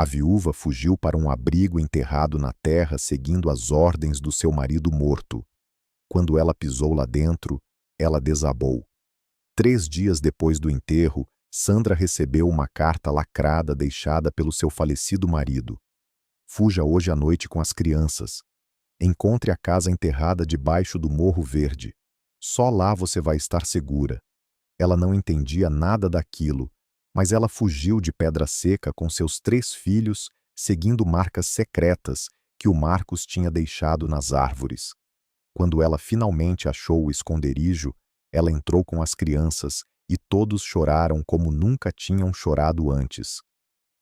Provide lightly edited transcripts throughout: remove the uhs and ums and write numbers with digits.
A viúva fugiu para um abrigo enterrado na terra, seguindo as ordens do seu marido morto. Quando ela pisou lá dentro, ela desabou. 3 dias depois do enterro, Sandra recebeu uma carta lacrada deixada pelo seu falecido marido. Fuja hoje à noite com as crianças. Encontre a casa enterrada debaixo do Morro Verde. Só lá você vai estar segura. Ela não entendia nada daquilo, mas ela fugiu de Pedra Seca com seus 3 filhos, seguindo marcas secretas que o Marcos tinha deixado nas árvores. Quando ela finalmente achou o esconderijo, ela entrou com as crianças e todos choraram como nunca tinham chorado antes.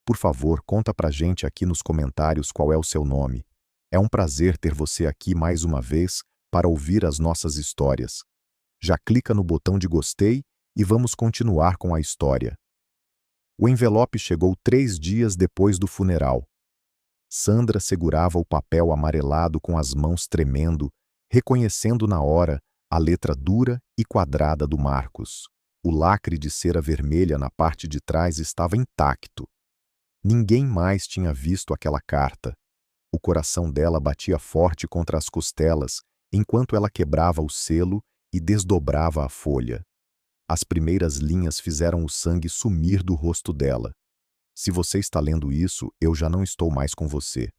Por favor, conta pra gente aqui nos comentários qual é o seu nome. É um prazer ter você aqui mais uma vez para ouvir as nossas histórias. Já clica no botão de gostei e vamos continuar com a história. O envelope chegou 3 dias depois do funeral. Sandra segurava o papel amarelado com as mãos tremendo, reconhecendo na hora a letra dura e quadrada do Marcos. O lacre de cera vermelha na parte de trás estava intacto. Ninguém mais tinha visto aquela carta. O coração dela batia forte contra as costelas, enquanto ela quebrava o selo e desdobrava a folha. As primeiras linhas fizeram o sangue sumir do rosto dela. Se você está lendo isso, eu já não estou mais com você.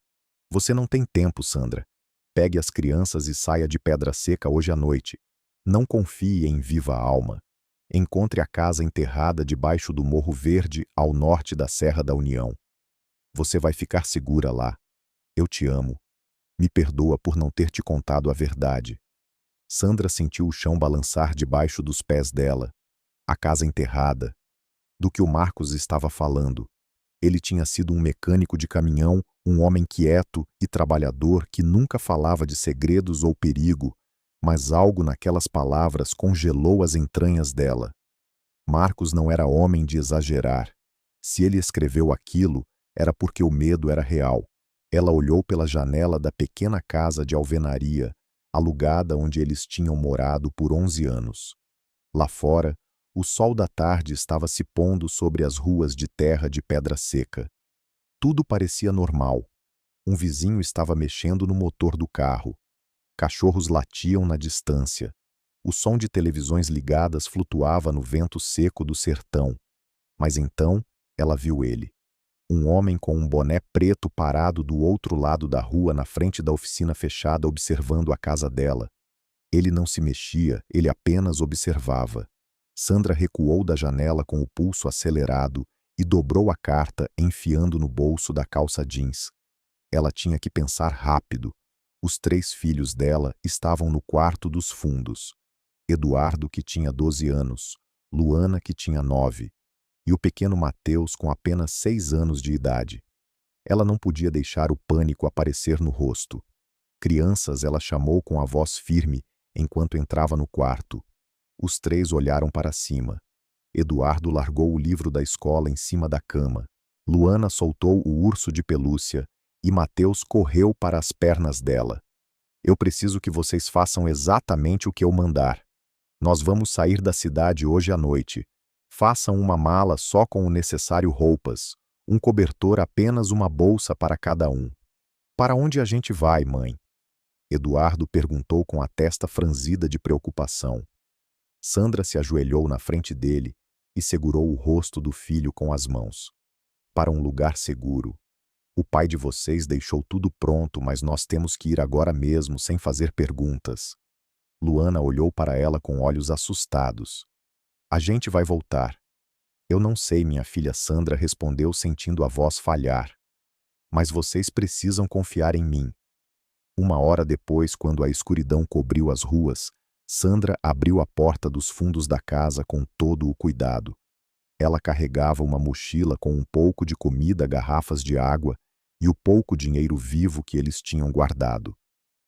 Você não tem tempo, Sandra. Pegue as crianças e saia de Pedra Seca hoje à noite. Não confie em viva alma. Encontre a casa enterrada debaixo do Morro Verde, ao norte da Serra da União. Você vai ficar segura lá. Eu te amo. Me perdoa por não ter te contado a verdade. Sandra sentiu o chão balançar debaixo dos pés dela. A casa enterrada. Do que o Marcos estava falando. Ele tinha sido um mecânico de caminhão, um homem quieto e trabalhador que nunca falava de segredos ou perigo, mas algo naquelas palavras congelou as entranhas dela. Marcos não era homem de exagerar. Se ele escreveu aquilo, era porque o medo era real. Ela olhou pela janela da pequena casa de alvenaria, alugada onde eles tinham morado por 11 anos. Lá fora, o sol da tarde estava se pondo sobre as ruas de terra de Pedra Seca. Tudo parecia normal. Um vizinho estava mexendo no motor do carro. Cachorros latiam na distância. O som de televisões ligadas flutuava no vento seco do sertão. Mas então, ela viu ele. Um homem com um boné preto parado do outro lado da rua na frente da oficina fechada observando a casa dela. Ele não se mexia, ele apenas observava. Sandra recuou da janela com o pulso acelerado e dobrou a carta enfiando no bolso da calça jeans. Ela tinha que pensar rápido. Os 3 filhos dela estavam no quarto dos fundos. Eduardo, que tinha 12 anos, Luana, que tinha 9, e o pequeno Mateus, com apenas 6 anos de idade. Ela não podia deixar o pânico aparecer no rosto. Crianças, ela chamou com a voz firme enquanto entrava no quarto. Os 3 olharam para cima. Eduardo largou o livro da escola em cima da cama. Luana soltou o urso de pelúcia e Mateus correu para as pernas dela. Eu preciso que vocês façam exatamente o que eu mandar. Nós vamos sair da cidade hoje à noite. Façam uma mala só com o necessário roupas, um cobertor, apenas uma bolsa para cada um. Para onde a gente vai, mãe? Eduardo perguntou com a testa franzida de preocupação. Sandra se ajoelhou na frente dele e segurou o rosto do filho com as mãos. Para um lugar seguro. O pai de vocês deixou tudo pronto, mas nós temos que ir agora mesmo, sem fazer perguntas. Luana olhou para ela com olhos assustados. A gente vai voltar. Eu não sei, minha filha, Sandra respondeu sentindo a voz falhar. Mas vocês precisam confiar em mim. 1 hora depois, quando a escuridão cobriu as ruas, Sandra abriu a porta dos fundos da casa com todo o cuidado. Ela carregava uma mochila com um pouco de comida, garrafas de água e o pouco dinheiro vivo que eles tinham guardado.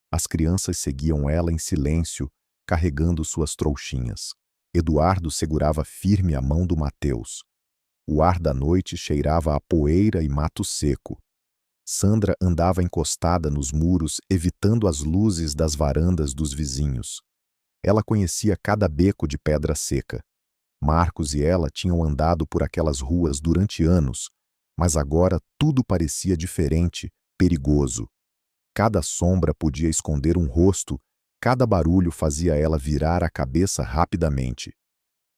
As crianças seguiam ela em silêncio, carregando suas trouxinhas. Eduardo segurava firme a mão do Mateus. O ar da noite cheirava a poeira e mato seco. Sandra andava encostada nos muros, evitando as luzes das varandas dos vizinhos. Ela conhecia cada beco de Pedra Seca. Marcos e ela tinham andado por aquelas ruas durante anos, Mas agora tudo parecia diferente, perigoso. Cada sombra podia esconder um rosto, cada barulho fazia ela virar a cabeça rapidamente.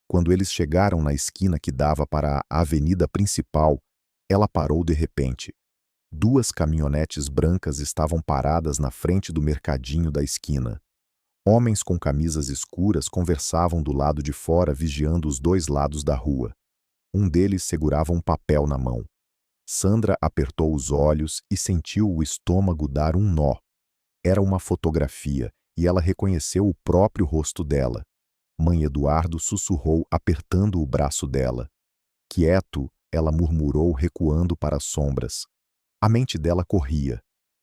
Quando eles chegaram na esquina que dava para a avenida principal, ela parou de repente. Duas caminhonetes brancas estavam paradas na frente do mercadinho da esquina. Homens com camisas escuras conversavam do lado de fora, vigiando os dois lados da rua. Um deles segurava um papel na mão. Sandra apertou os olhos e sentiu o estômago dar um nó. Era uma fotografia e ela reconheceu o próprio rosto dela. Mãe Eduardo sussurrou, apertando o braço dela. Quieto, ela murmurou, recuando para as sombras. A mente dela corria.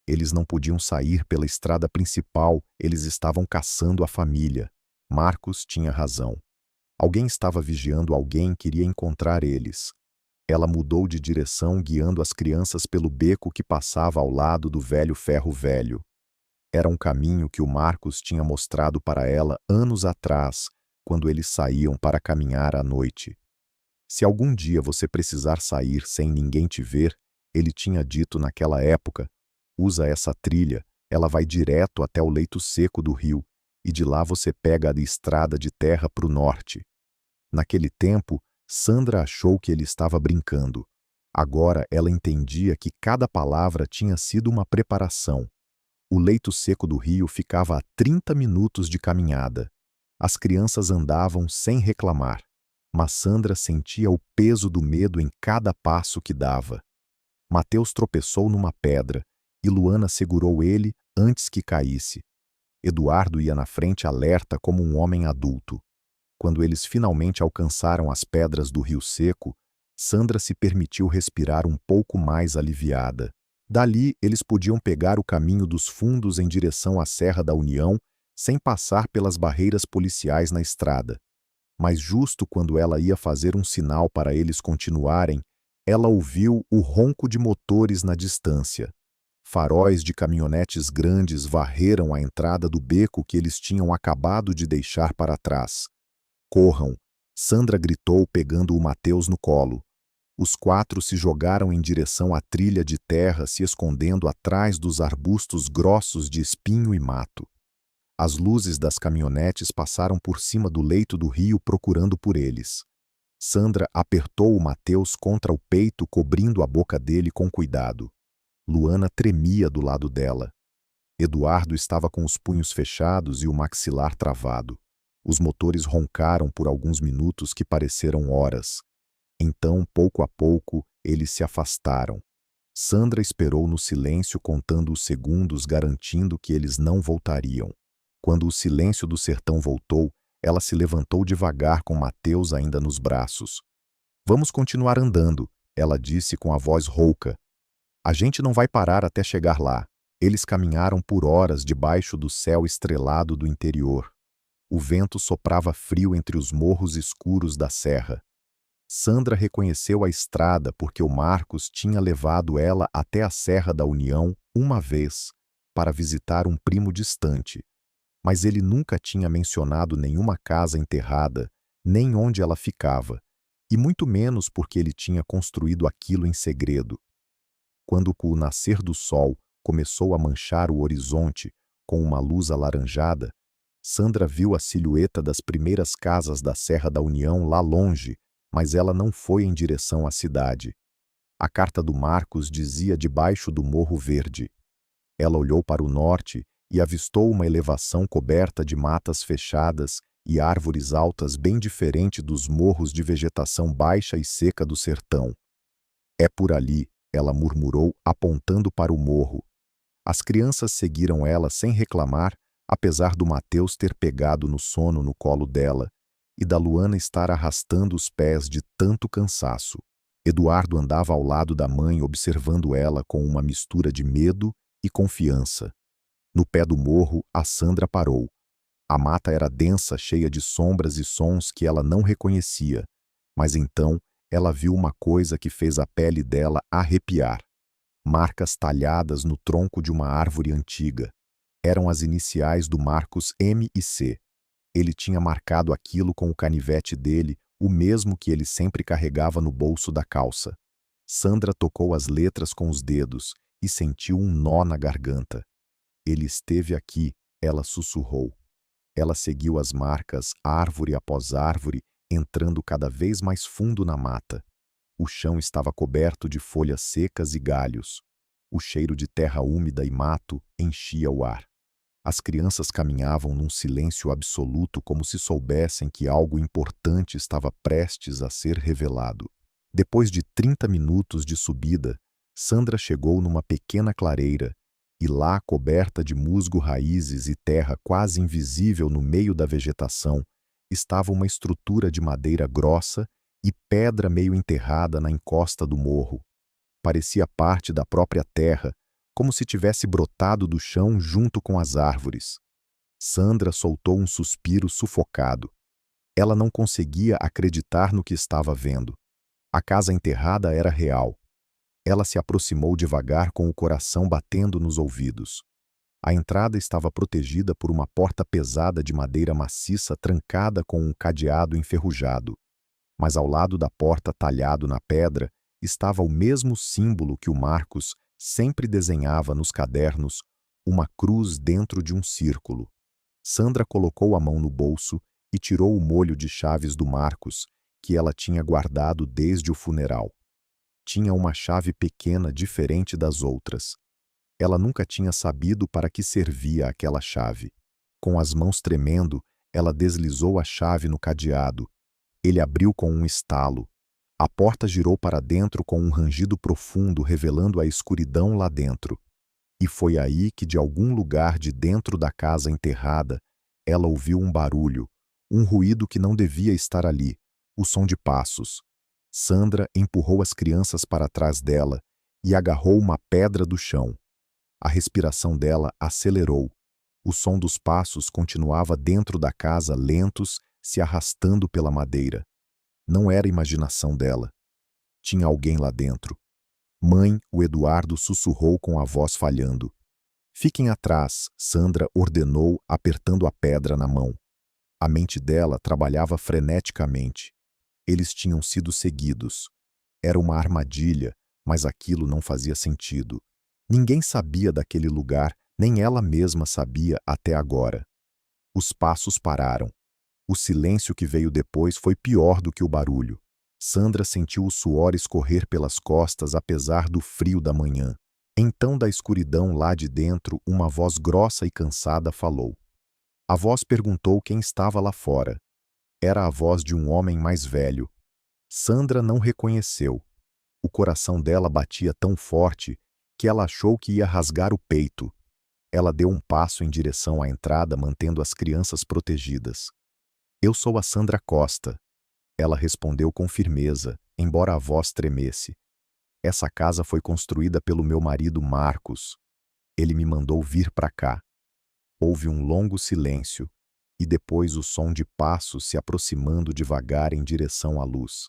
Eles não podiam sair pela estrada principal, eles estavam caçando a família. Marcos tinha razão. Alguém estava vigiando, alguém queria encontrar eles. Ela mudou de direção, guiando as crianças pelo beco que passava ao lado do velho ferro velho. Era um caminho que o Marcos tinha mostrado para ela anos atrás, quando eles saíam para caminhar à noite. Se algum dia você precisar sair sem ninguém te ver, ele tinha dito naquela época, usa essa trilha, ela vai direto até o leito seco do rio, e de lá você pega a estrada de terra para o norte. Naquele tempo, Sandra achou que ele estava brincando. Agora ela entendia que cada palavra tinha sido uma preparação. O leito seco do rio ficava a 30 minutos de caminhada. As crianças andavam sem reclamar, mas Sandra sentia o peso do medo em cada passo que dava. Mateus tropeçou numa pedra e Luana segurou ele antes que caísse. Eduardo ia na frente alerta como um homem adulto. Quando eles finalmente alcançaram as pedras do rio seco, Sandra se permitiu respirar um pouco mais aliviada. Dali, eles podiam pegar o caminho dos fundos em direção à Serra da União, sem passar pelas barreiras policiais na estrada. Mas justo quando ela ia fazer um sinal para eles continuarem, ela ouviu o ronco de motores na distância. Faróis de caminhonetes grandes varreram a entrada do beco que eles tinham acabado de deixar para trás. Corram! Sandra gritou, pegando o Mateus no colo. Os quatro se jogaram em direção à trilha de terra, se escondendo atrás dos arbustos grossos de espinho e mato. As luzes das caminhonetes passaram por cima do leito do rio procurando por eles. Sandra apertou o Mateus contra o peito, cobrindo a boca dele com cuidado. Luana tremia do lado dela. Eduardo estava com os punhos fechados e o maxilar travado. Os motores roncaram por alguns minutos que pareceram horas. Então, pouco a pouco, eles se afastaram. Sandra esperou no silêncio, contando os segundos, garantindo que eles não voltariam. Quando o silêncio do sertão voltou, ela se levantou devagar com Mateus ainda nos braços. Vamos continuar andando, ela disse com a voz rouca. A gente não vai parar até chegar lá. Eles caminharam por horas debaixo do céu estrelado do interior. O vento soprava frio entre os morros escuros da serra. Sandra reconheceu a estrada porque o Marcos tinha levado ela até a Serra da União uma vez, para visitar um primo distante. Mas ele nunca tinha mencionado nenhuma casa enterrada, nem onde ela ficava, e muito menos porque ele tinha construído aquilo em segredo. Quando o nascer do sol começou a manchar o horizonte com uma luz alaranjada, Sandra viu a silhueta das primeiras casas da Serra da União lá longe, mas ela não foi em direção à cidade. A carta do Marcos dizia debaixo do Morro Verde. Ela olhou para o norte e avistou uma elevação coberta de matas fechadas e árvores altas bem diferente dos morros de vegetação baixa e seca do sertão. É por ali, ela murmurou, apontando para o morro. As crianças seguiram ela sem reclamar, apesar do Mateus ter pegado no sono no colo dela e da Luana estar arrastando os pés de tanto cansaço. Eduardo andava ao lado da mãe, observando ela com uma mistura de medo e confiança. No pé do morro, a Sandra parou. A mata era densa, cheia de sombras e sons que ela não reconhecia, mas então ela viu uma coisa que fez a pele dela arrepiar. Marcas talhadas no tronco de uma árvore antiga. Eram as iniciais do Marcos M e C. Ele tinha marcado aquilo com o canivete dele, o mesmo que ele sempre carregava no bolso da calça. Sandra tocou as letras com os dedos e sentiu um nó na garganta. Ele esteve aqui, ela sussurrou. Ela seguiu as marcas, árvore após árvore, entrando cada vez mais fundo na mata. O chão estava coberto de folhas secas e galhos. O cheiro de terra úmida e mato enchia o ar. As crianças caminhavam num silêncio absoluto, como se soubessem que algo importante estava prestes a ser revelado. Depois de 30 minutos de subida, Sandra chegou numa pequena clareira, e lá, coberta de musgo, raízes e terra quase invisível no meio da vegetação, estava uma estrutura de madeira grossa e pedra meio enterrada na encosta do morro. Parecia parte da própria terra, como se tivesse brotado do chão junto com as árvores. Sandra soltou um suspiro sufocado. Ela não conseguia acreditar no que estava vendo. A casa enterrada era real. Ela se aproximou devagar com o coração batendo nos ouvidos. A entrada estava protegida por uma porta pesada de madeira maciça trancada com um cadeado enferrujado. Mas ao lado da porta, talhado na pedra, estava o mesmo símbolo que o Marcos sempre desenhava nos cadernos, uma cruz dentro de um círculo. Sandra colocou a mão no bolso e tirou o molho de chaves do Marcos, que ela tinha guardado desde o funeral. Tinha uma chave pequena diferente das outras. Ela nunca tinha sabido para que servia aquela chave. Com as mãos tremendo, ela deslizou a chave no cadeado. Ele abriu com um estalo. A porta girou para dentro com um rangido profundo, revelando a escuridão lá dentro. E foi aí que, de algum lugar de dentro da casa enterrada, ela ouviu um barulho, um ruído que não devia estar ali, o som de passos. Sandra empurrou as crianças para trás dela e agarrou uma pedra do chão. A respiração dela acelerou. O som dos passos continuava dentro da casa, lentos, se arrastando pela madeira. Não era imaginação dela. Tinha alguém lá dentro. Mãe, o Eduardo sussurrou com a voz falhando. Fiquem atrás, Sandra ordenou, apertando a pedra na mão. A mente dela trabalhava freneticamente. Eles tinham sido seguidos. Era uma armadilha, mas aquilo não fazia sentido. Ninguém sabia daquele lugar, nem ela mesma sabia até agora. Os passos pararam. O silêncio que veio depois foi pior do que o barulho. Sandra sentiu o suor escorrer pelas costas apesar do frio da manhã. Então, da escuridão lá de dentro, uma voz grossa e cansada falou. A voz perguntou quem estava lá fora. Era a voz de um homem mais velho. Sandra não reconheceu. O coração dela batia tão forte que ela achou que ia rasgar o peito. Ela deu um passo em direção à entrada, mantendo as crianças protegidas. Eu sou a Sandra Costa. Ela respondeu com firmeza, embora a voz tremesse. Essa casa foi construída pelo meu marido Marcos. Ele me mandou vir para cá. Houve um longo silêncio, e depois o som de passos se aproximando devagar em direção à luz.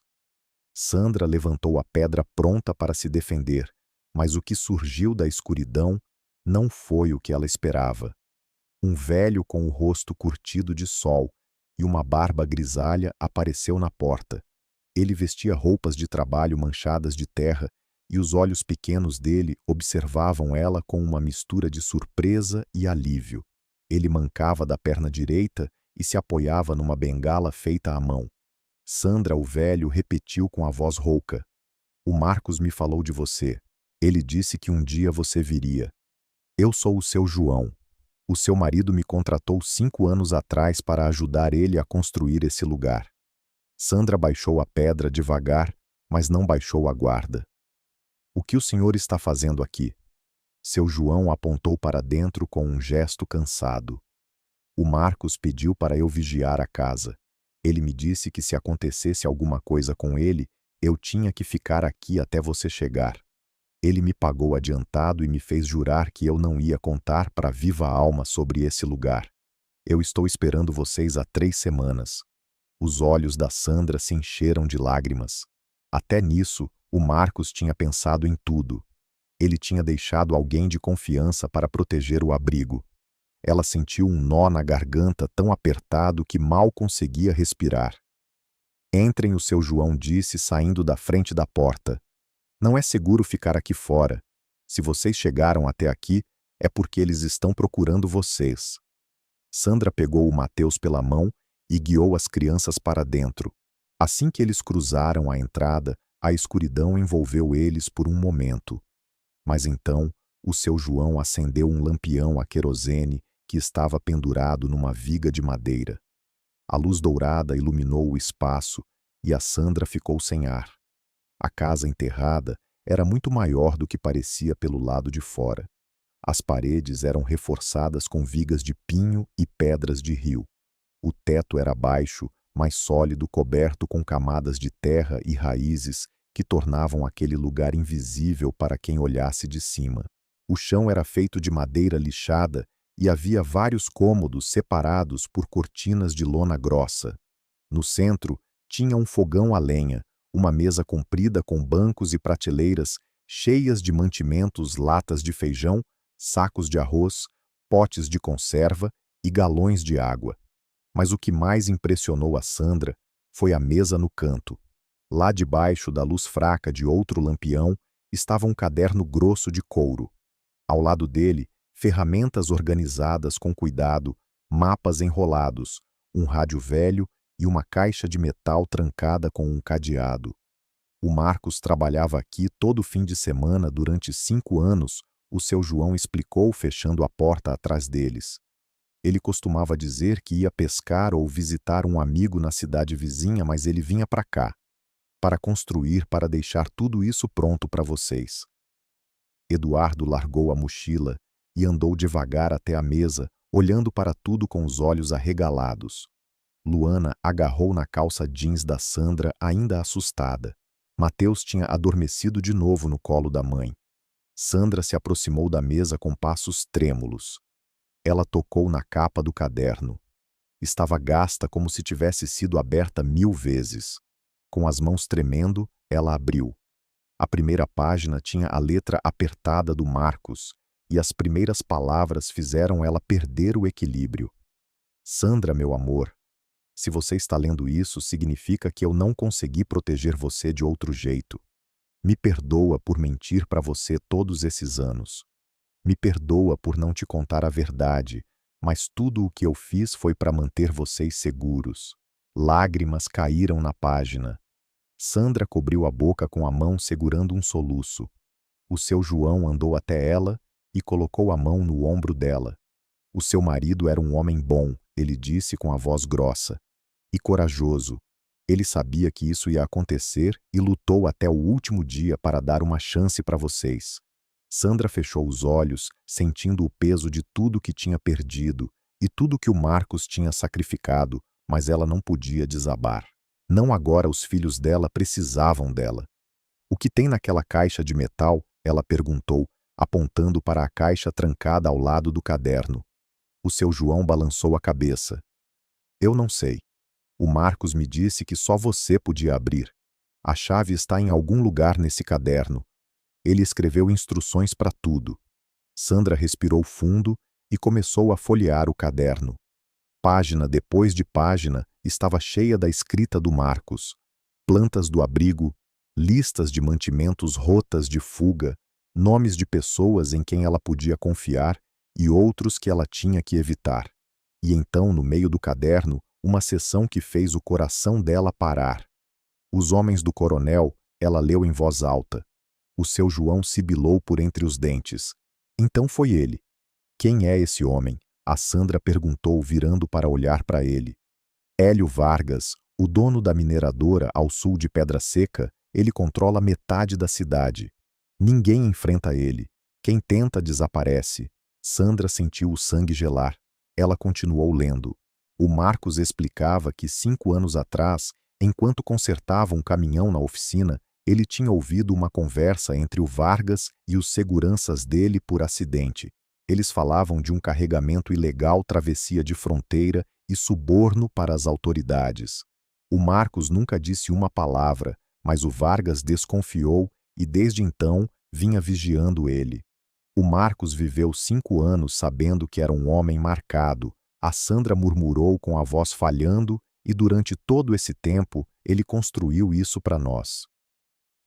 Sandra levantou a pedra pronta para se defender, mas o que surgiu da escuridão não foi o que ela esperava. Um velho com o rosto curtido de sol e uma barba grisalha apareceu na porta. Ele vestia roupas de trabalho manchadas de terra e os olhos pequenos dele observavam ela com uma mistura de surpresa e alívio. Ele mancava da perna direita e se apoiava numa bengala feita à mão. Sandra, o velho, repetiu com a voz rouca. O Marcos me falou de você. Ele disse que um dia você viria. Eu sou o seu João. O seu marido me contratou 5 anos atrás para ajudar ele a construir esse lugar. Sandra baixou a pedra devagar, mas não baixou a guarda. O que o senhor está fazendo aqui? Seu João apontou para dentro com um gesto cansado. O Marcos pediu para eu vigiar a casa. Ele me disse que se acontecesse alguma coisa com ele, eu tinha que ficar aqui até você chegar. Ele me pagou adiantado e me fez jurar que eu não ia contar para viva alma sobre esse lugar. Eu estou esperando vocês há 3 semanas. Os olhos da Sandra se encheram de lágrimas. Até nisso, o Marcos tinha pensado em tudo. Ele tinha deixado alguém de confiança para proteger o abrigo. Ela sentiu um nó na garganta tão apertado que mal conseguia respirar. Entrem, o seu João disse, saindo da frente da porta. Não é seguro ficar aqui fora. Se vocês chegaram até aqui, é porque eles estão procurando vocês. Sandra pegou o Mateus pela mão e guiou as crianças para dentro. Assim que eles cruzaram a entrada, a escuridão envolveu eles por um momento. Mas então, o seu João acendeu um lampião a querosene que estava pendurado numa viga de madeira. A luz dourada iluminou o espaço e a Sandra ficou sem ar. A casa enterrada era muito maior do que parecia pelo lado de fora. As paredes eram reforçadas com vigas de pinho e pedras de rio. O teto era baixo, mas sólido, coberto com camadas de terra e raízes que tornavam aquele lugar invisível para quem olhasse de cima. O chão era feito de madeira lixada e havia vários cômodos separados por cortinas de lona grossa. No centro, tinha um fogão a lenha, uma mesa comprida com bancos e prateleiras cheias de mantimentos, latas de feijão, sacos de arroz, potes de conserva e galões de água. Mas o que mais impressionou a Sandra foi a mesa no canto. Lá debaixo da luz fraca de outro lampião estava um caderno grosso de couro. Ao lado dele, ferramentas organizadas com cuidado, mapas enrolados, um rádio velho e uma caixa de metal trancada com um cadeado. O Marcos trabalhava aqui todo fim de semana durante 5 anos, o seu João explicou fechando a porta atrás deles. Ele costumava dizer que ia pescar ou visitar um amigo na cidade vizinha, mas ele vinha para cá, para construir, para deixar tudo isso pronto para vocês. Eduardo largou a mochila e andou devagar até a mesa, olhando para tudo com os olhos arregalados. Luana agarrou na calça jeans da Sandra, ainda assustada. Mateus tinha adormecido de novo no colo da mãe. Sandra se aproximou da mesa com passos trêmulos. Ela tocou na capa do caderno. Estava gasta como se tivesse sido aberta 1000 vezes. Com as mãos tremendo, ela abriu. A primeira página tinha a letra apertada do Marcos, e as primeiras palavras fizeram ela perder o equilíbrio. Sandra, meu amor, se você está lendo isso, significa que eu não consegui proteger você de outro jeito. Me perdoa por mentir para você todos esses anos. Me perdoa por não te contar a verdade, mas tudo o que eu fiz foi para manter vocês seguros. Lágrimas caíram na página. Sandra cobriu a boca com a mão segurando um soluço. O seu João andou até ela e colocou a mão no ombro dela. O seu marido era um homem bom, ele disse com a voz grossa. E corajoso. Ele sabia que isso ia acontecer e lutou até o último dia para dar uma chance para vocês. Sandra fechou os olhos, sentindo o peso de tudo que tinha perdido e tudo que o Marcos tinha sacrificado, mas ela não podia desabar. Não agora, os filhos dela precisavam dela. O que tem naquela caixa de metal? Ela perguntou, apontando para a caixa trancada ao lado do caderno. O seu João balançou a cabeça. Eu não sei. O Marcos me disse que só você podia abrir. A chave está em algum lugar nesse caderno. Ele escreveu instruções para tudo. Sandra respirou fundo e começou a folhear o caderno. Página depois de página estava cheia da escrita do Marcos. Plantas do abrigo, listas de mantimentos, rotas de fuga, nomes de pessoas em quem ela podia confiar e outros que ela tinha que evitar. E então, no meio do caderno, uma seção que fez o coração dela parar. Os homens do coronel, ela leu em voz alta. O seu João sibilou por entre os dentes. Então foi ele. Quem é esse homem? A Sandra perguntou, virando para olhar para ele. Hélio Vargas, o dono da mineradora ao sul de Pedra Seca, ele controla metade da cidade. Ninguém enfrenta ele. Quem tenta desaparece. Sandra sentiu o sangue gelar. Ela continuou lendo. O Marcos explicava que 5 anos atrás, enquanto consertava um caminhão na oficina, ele tinha ouvido uma conversa entre o Vargas e os seguranças dele por acidente. Eles falavam de um carregamento ilegal, travessia de fronteira e suborno para as autoridades. O Marcos nunca disse uma palavra, mas o Vargas desconfiou e desde então vinha vigiando ele. O Marcos viveu 5 anos sabendo que era um homem marcado. A Sandra murmurou com a voz falhando e durante todo esse tempo ele construiu isso para nós.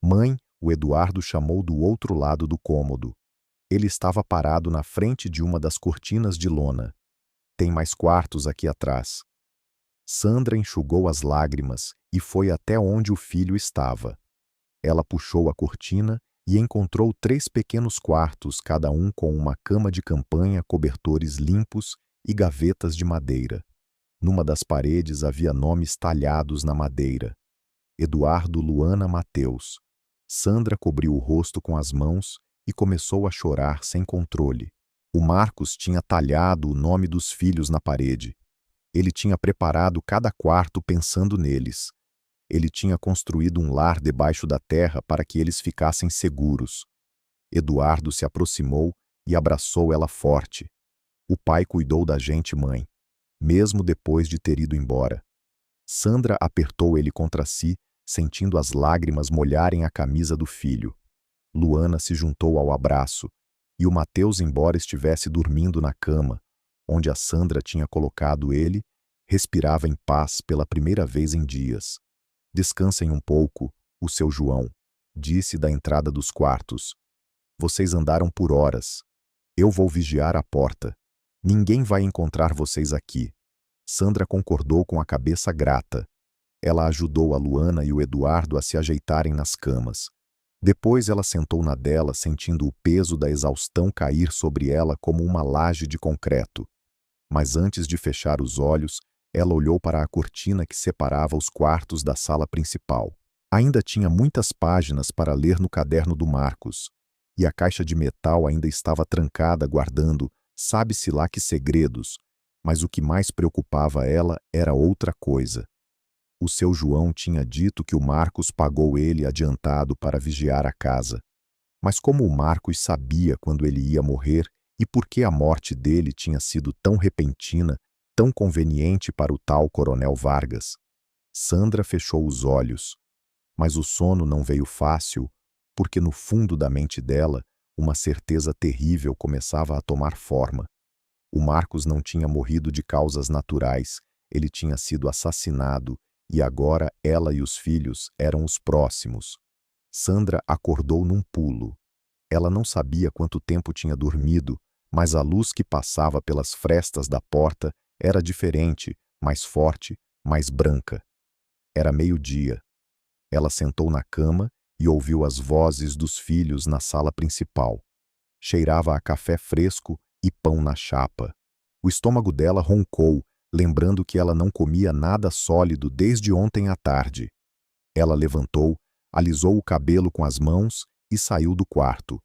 Mãe, O Eduardo chamou do outro lado do cômodo. Ele estava parado na frente de uma das cortinas de lona. Tem mais quartos aqui atrás. Sandra enxugou as lágrimas e foi até onde o filho estava. Ela puxou a cortina e encontrou 3 pequenos quartos, cada um com uma cama de campanha, cobertores limpos e gavetas de madeira. Numa das paredes havia nomes talhados na madeira. Eduardo, Luana, Mateus. Sandra cobriu o rosto com as mãos e começou a chorar sem controle. O Marcos tinha talhado o nome dos filhos na parede. Ele tinha preparado cada quarto pensando neles. Ele tinha construído um lar debaixo da terra para que eles ficassem seguros. Eduardo se aproximou e abraçou ela forte. O pai cuidou da gente, mãe, mesmo depois de ter ido embora. Sandra apertou ele contra si, sentindo as lágrimas molharem a camisa do filho. Luana se juntou ao abraço, e o Mateus, embora estivesse dormindo na cama, onde a Sandra tinha colocado ele, respirava em paz pela primeira vez em dias. Descansem um pouco, o seu João, disse da entrada dos quartos. Vocês andaram por horas. Eu vou vigiar a porta. Ninguém vai encontrar vocês aqui. Sandra concordou com a cabeça grata. Ela ajudou a Luana e o Eduardo a se ajeitarem nas camas. Depois ela sentou na dela, sentindo o peso da exaustão cair sobre ela como uma laje de concreto. Mas antes de fechar os olhos, ela olhou para a cortina que separava os quartos da sala principal. Ainda tinha muitas páginas para ler no caderno do Marcos, e a caixa de metal ainda estava trancada, guardando sabe-se lá que segredos, mas o que mais preocupava ela era outra coisa. O seu João tinha dito que o Marcos pagou ele adiantado para vigiar a casa. Mas como o Marcos sabia quando ele ia morrer e por que a morte dele tinha sido tão repentina, tão conveniente para o tal Coronel Vargas? Sandra fechou os olhos, mas o sono não veio fácil, porque no fundo da mente dela, uma certeza terrível começava a tomar forma. O Marcos não tinha morrido de causas naturais, ele tinha sido assassinado, e agora ela e os filhos eram os próximos. Sandra acordou num pulo. Ela não sabia quanto tempo tinha dormido, mas a luz que passava pelas frestas da porta era diferente, mais forte, mais branca. Era meio-dia. Ela sentou na cama e ouviu as vozes dos filhos na sala principal. Cheirava a café fresco e pão na chapa. O estômago dela roncou, lembrando que ela não comia nada sólido desde ontem à tarde. Ela levantou, alisou o cabelo com as mãos e saiu do quarto.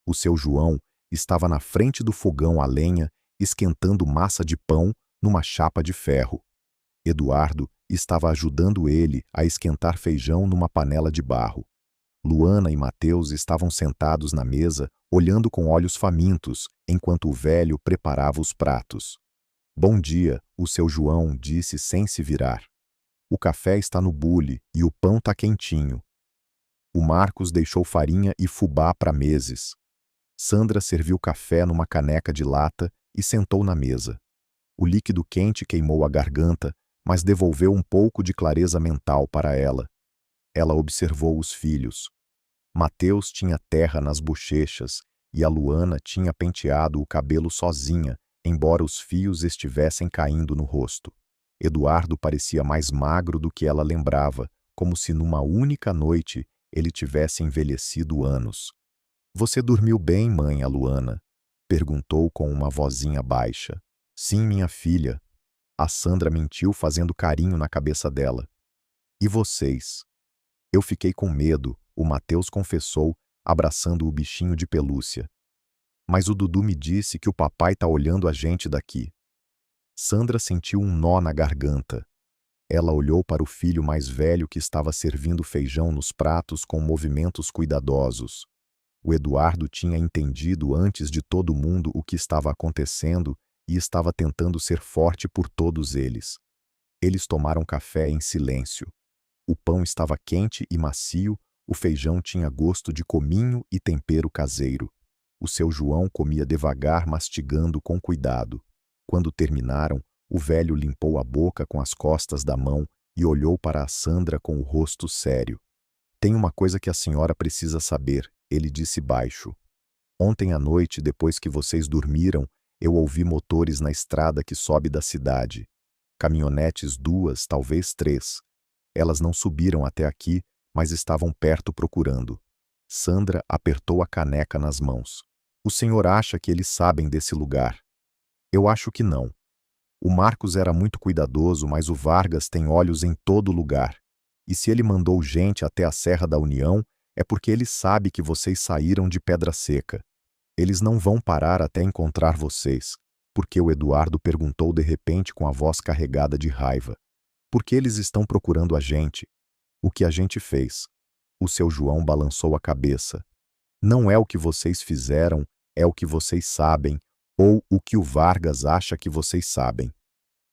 O seu João estava na frente do fogão a lenha, esquentando massa de pão numa chapa de ferro. Eduardo estava ajudando ele a esquentar feijão numa panela de barro. Luana e Mateus estavam sentados na mesa, olhando com olhos famintos, enquanto o velho preparava os pratos. Bom dia, o seu João disse sem se virar. O café está no bule e o pão tá quentinho. O Marcos deixou farinha e fubá para meses. Sandra serviu café numa caneca de lata e sentou na mesa. O líquido quente queimou a garganta, mas devolveu um pouco de clareza mental para ela. Ela observou os filhos. Mateus tinha terra nas bochechas e a Luana tinha penteado o cabelo sozinha, embora os fios estivessem caindo no rosto. Eduardo parecia mais magro do que ela lembrava, como se numa única noite ele tivesse envelhecido anos. Você dormiu bem, mãe, a Luana? Perguntou com uma vozinha baixa. Sim, minha filha. A Sandra mentiu fazendo carinho na cabeça dela. E vocês? Eu fiquei com medo, o Mateus confessou, abraçando o bichinho de pelúcia. Mas o Dudu me disse que o papai tá olhando a gente daqui. Sandra sentiu um nó na garganta. Ela olhou para o filho mais velho que estava servindo feijão nos pratos com movimentos cuidadosos. O Eduardo tinha entendido antes de todo mundo o que estava acontecendo e estava tentando ser forte por todos eles. Eles tomaram café em silêncio. O pão estava quente e macio, o feijão tinha gosto de cominho e tempero caseiro. O seu João comia devagar, mastigando com cuidado. Quando terminaram, o velho limpou a boca com as costas da mão e olhou para a Sandra com o rosto sério. Tem uma coisa que a senhora precisa saber, ele disse baixo. Ontem à noite, depois que vocês dormiram, eu ouvi motores na estrada que sobe da cidade. Caminhonetes, 2, talvez 3. Elas não subiram até aqui, mas estavam perto procurando. Sandra apertou a caneca nas mãos. O senhor acha que eles sabem desse lugar? Eu acho que não. O Marcos era muito cuidadoso, mas o Vargas tem olhos em todo lugar. E se ele mandou gente até a Serra da União, é porque ele sabe que vocês saíram de Pedra Seca. Eles não vão parar até encontrar vocês, porque o Eduardo perguntou de repente com a voz carregada de raiva. Por que eles estão procurando a gente? O que a gente fez? O seu João balançou a cabeça. Não é o que vocês fizeram, é o que vocês sabem, ou o que o Vargas acha que vocês sabem.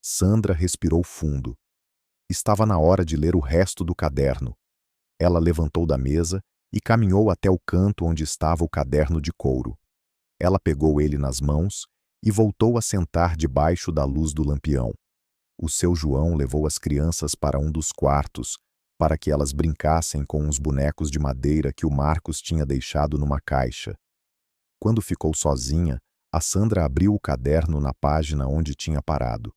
Sandra respirou fundo. Estava na hora de ler o resto do caderno. Ela levantou da mesa e caminhou até o canto onde estava o caderno de couro. Ela pegou ele nas mãos e voltou a sentar debaixo da luz do lampião. O seu João levou as crianças para um dos quartos, para que elas brincassem com uns bonecos de madeira que o Marcos tinha deixado numa caixa. Quando ficou sozinha, a Sandra abriu o caderno na página onde tinha parado.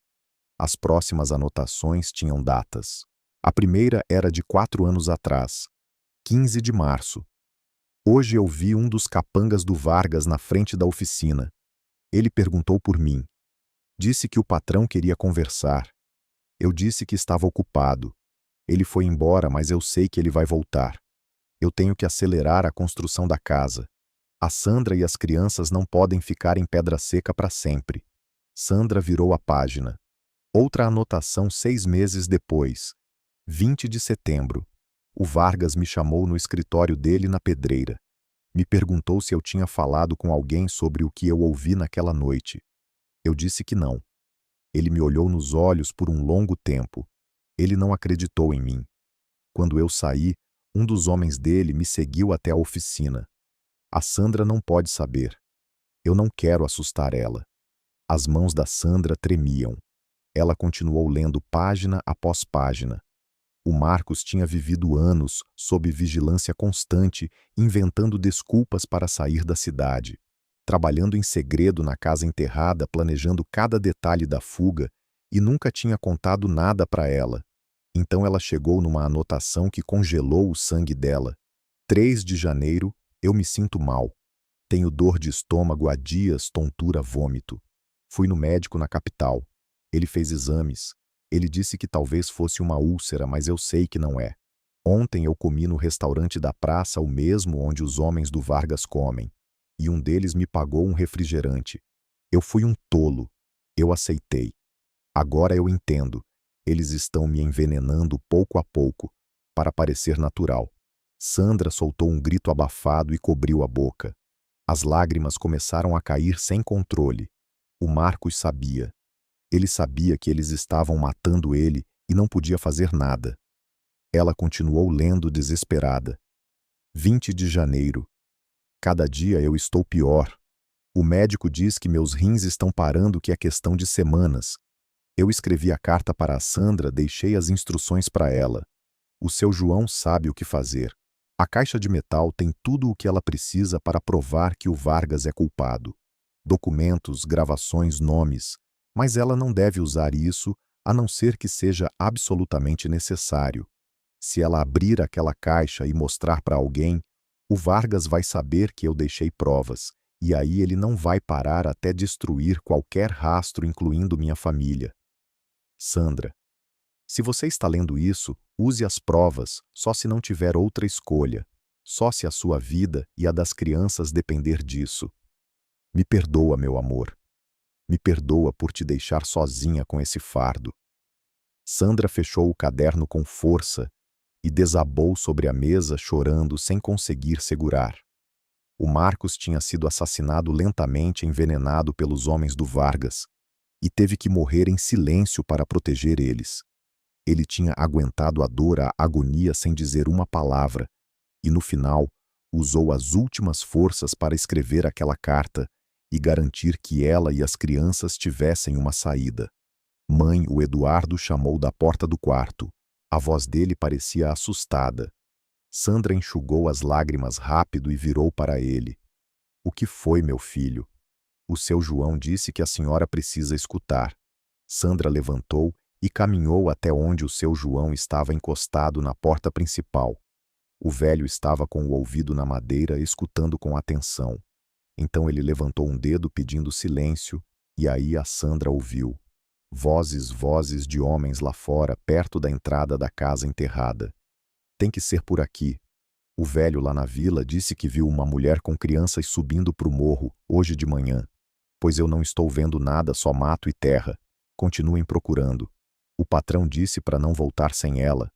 As próximas anotações tinham datas. A primeira era de 4 anos atrás, 15 de março. Hoje eu vi um dos capangas do Vargas na frente da oficina. Ele perguntou por mim. Disse que o patrão queria conversar. Eu disse que estava ocupado. Ele foi embora, mas eu sei que ele vai voltar. Eu tenho que acelerar a construção da casa. A Sandra e as crianças não podem ficar em Pedra Seca para sempre. Sandra virou a página. Outra anotação 6 meses depois. 20 de setembro. O Vargas me chamou no escritório dele na Pedreira. Me perguntou se eu tinha falado com alguém sobre o que eu ouvi naquela noite. Eu disse que não. Ele me olhou nos olhos por um longo tempo. Ele não acreditou em mim. Quando eu saí, um dos homens dele me seguiu até a oficina. A Sandra não pode saber. Eu não quero assustar ela. As mãos da Sandra tremiam. Ela continuou lendo página após página. O Marcos tinha vivido anos sob vigilância constante, inventando desculpas para sair da cidade. Trabalhando em segredo na casa enterrada, planejando cada detalhe da fuga, e nunca tinha contado nada para ela. Então ela chegou numa anotação que congelou o sangue dela. 3 de janeiro, eu me sinto mal. Tenho dor de estômago há dias, tontura, vômito. Fui no médico na capital. Ele fez exames. Ele disse que talvez fosse uma úlcera, mas eu sei que não é. Ontem eu comi no restaurante da praça, o mesmo onde os homens do Vargas comem. E um deles me pagou um refrigerante. Eu fui um tolo. Eu aceitei. Agora eu entendo. Eles estão me envenenando pouco a pouco, para parecer natural. Sandra soltou um grito abafado e cobriu a boca. As lágrimas começaram a cair sem controle. O Marcos sabia. Ele sabia que eles estavam matando ele e não podia fazer nada. Ela continuou lendo desesperada. 20 de janeiro. Cada dia eu estou pior. O médico diz que meus rins estão parando, que é questão de semanas. Eu escrevi a carta para a Sandra, deixei as instruções para ela. O seu João sabe o que fazer. A caixa de metal tem tudo o que ela precisa para provar que o Vargas é culpado. Documentos, gravações, nomes. Mas ela não deve usar isso, a não ser que seja absolutamente necessário. Se ela abrir aquela caixa e mostrar para alguém, o Vargas vai saber que eu deixei provas, e aí ele não vai parar até destruir qualquer rastro, incluindo minha família. Sandra, se você está lendo isso, use as provas, só se não tiver outra escolha, só se a sua vida e a das crianças depender disso. Me perdoa, meu amor. Me perdoa por te deixar sozinha com esse fardo. Sandra fechou o caderno com força e desabou sobre a mesa chorando sem conseguir segurar. O Marcos tinha sido assassinado lentamente, envenenado pelos homens do Vargas, e teve que morrer em silêncio para proteger eles. Ele tinha aguentado a dor, a agonia sem dizer uma palavra, e no final usou as últimas forças para escrever aquela carta e garantir que ela e as crianças tivessem uma saída. Mãe, o Eduardo chamou da porta do quarto. A voz dele parecia assustada. Sandra enxugou as lágrimas rápido e virou para ele. O que foi, meu filho? O seu João disse que a senhora precisa escutar. Sandra levantou e caminhou até onde o seu João estava encostado na porta principal. O velho estava com o ouvido na madeira, escutando com atenção. Então ele levantou um dedo pedindo silêncio, e aí a Sandra ouviu. Vozes, vozes de homens lá fora, perto da entrada da casa enterrada. Tem que ser por aqui. O velho lá na vila disse que viu uma mulher com crianças subindo para o morro, hoje de manhã. Pois eu não estou vendo nada, só mato e terra. Continuem procurando. O patrão disse para não voltar sem ela.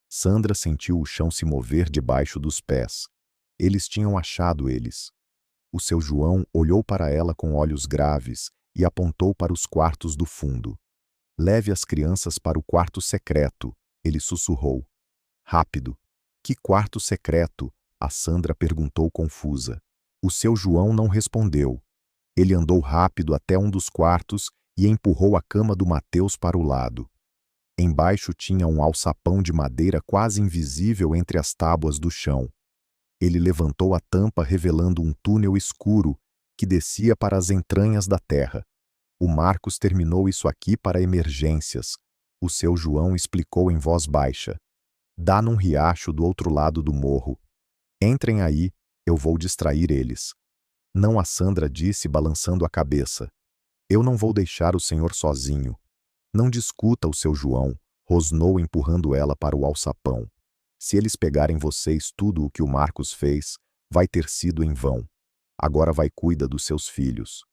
Sandra sentiu o chão se mover debaixo dos pés. Eles tinham achado eles. O seu João olhou para ela com olhos graves e apontou para os quartos do fundo. Leve as crianças para o quarto secreto, ele sussurrou. Rápido. Que quarto secreto? A Sandra perguntou confusa. O seu João não respondeu. Ele andou rápido até um dos quartos e empurrou a cama do Mateus para o lado. Embaixo tinha um alçapão de madeira quase invisível entre as tábuas do chão. Ele levantou a tampa revelando um túnel escuro que descia para as entranhas da terra. O Marcos terminou isso aqui para emergências. O seu João explicou em voz baixa. Dá num riacho do outro lado do morro. Entrem aí, eu vou distrair eles. Não, a Sandra disse balançando a cabeça. Eu não vou deixar o senhor sozinho. Não discuta o seu João, rosnou empurrando ela para o alçapão. Se eles pegarem vocês tudo o que o Marcos fez, vai ter sido em vão. Agora vai cuida dos seus filhos.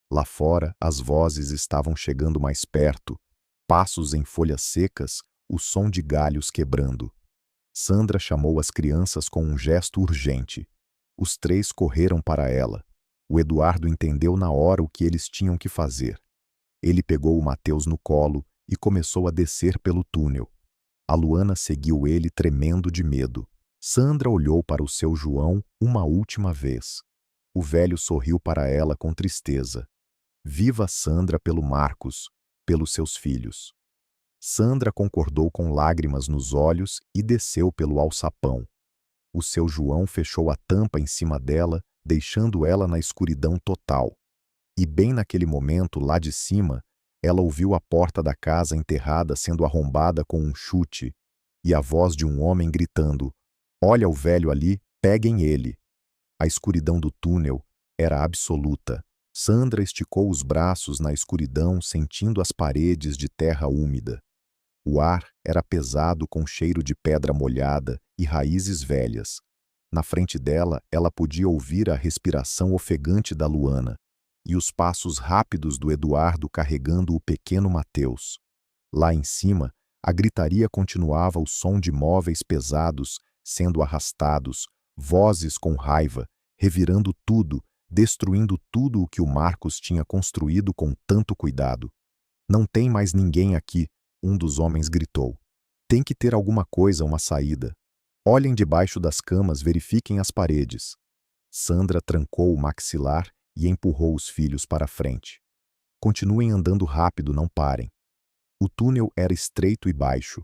Lá fora, as vozes estavam chegando mais perto, passos em folhas secas, o som de galhos quebrando. Sandra chamou as crianças com um gesto urgente. Os três correram para ela. O Eduardo entendeu na hora o que eles tinham que fazer. Ele pegou o Mateus no colo e começou a descer pelo túnel. A Luana seguiu ele tremendo de medo. Sandra olhou para o seu João uma última vez. O velho sorriu para ela com tristeza. Viva Sandra pelo Marcos, pelos seus filhos. Sandra concordou com lágrimas nos olhos e desceu pelo alçapão. O seu João fechou a tampa em cima dela, deixando ela na escuridão total. E bem naquele momento, lá de cima, ela ouviu a porta da casa enterrada sendo arrombada com um chute e a voz de um homem gritando: Olha o velho ali, peguem ele. A escuridão do túnel era absoluta. Sandra esticou os braços na escuridão, sentindo as paredes de terra úmida. O ar era pesado com cheiro de pedra molhada e raízes velhas. Na frente dela, ela podia ouvir a respiração ofegante da Luana e os passos rápidos do Eduardo carregando o pequeno Mateus. Lá em cima, a gritaria continuava, o som de móveis pesados sendo arrastados, vozes com raiva, revirando tudo, destruindo tudo o que o Marcos tinha construído com tanto cuidado. Não tem mais ninguém aqui, um dos homens gritou. Tem que ter alguma coisa, uma saída. Olhem debaixo das camas, verifiquem as paredes. Sandra trancou o maxilar e empurrou os filhos para a frente. Continuem andando rápido, não parem. O túnel era estreito e baixo.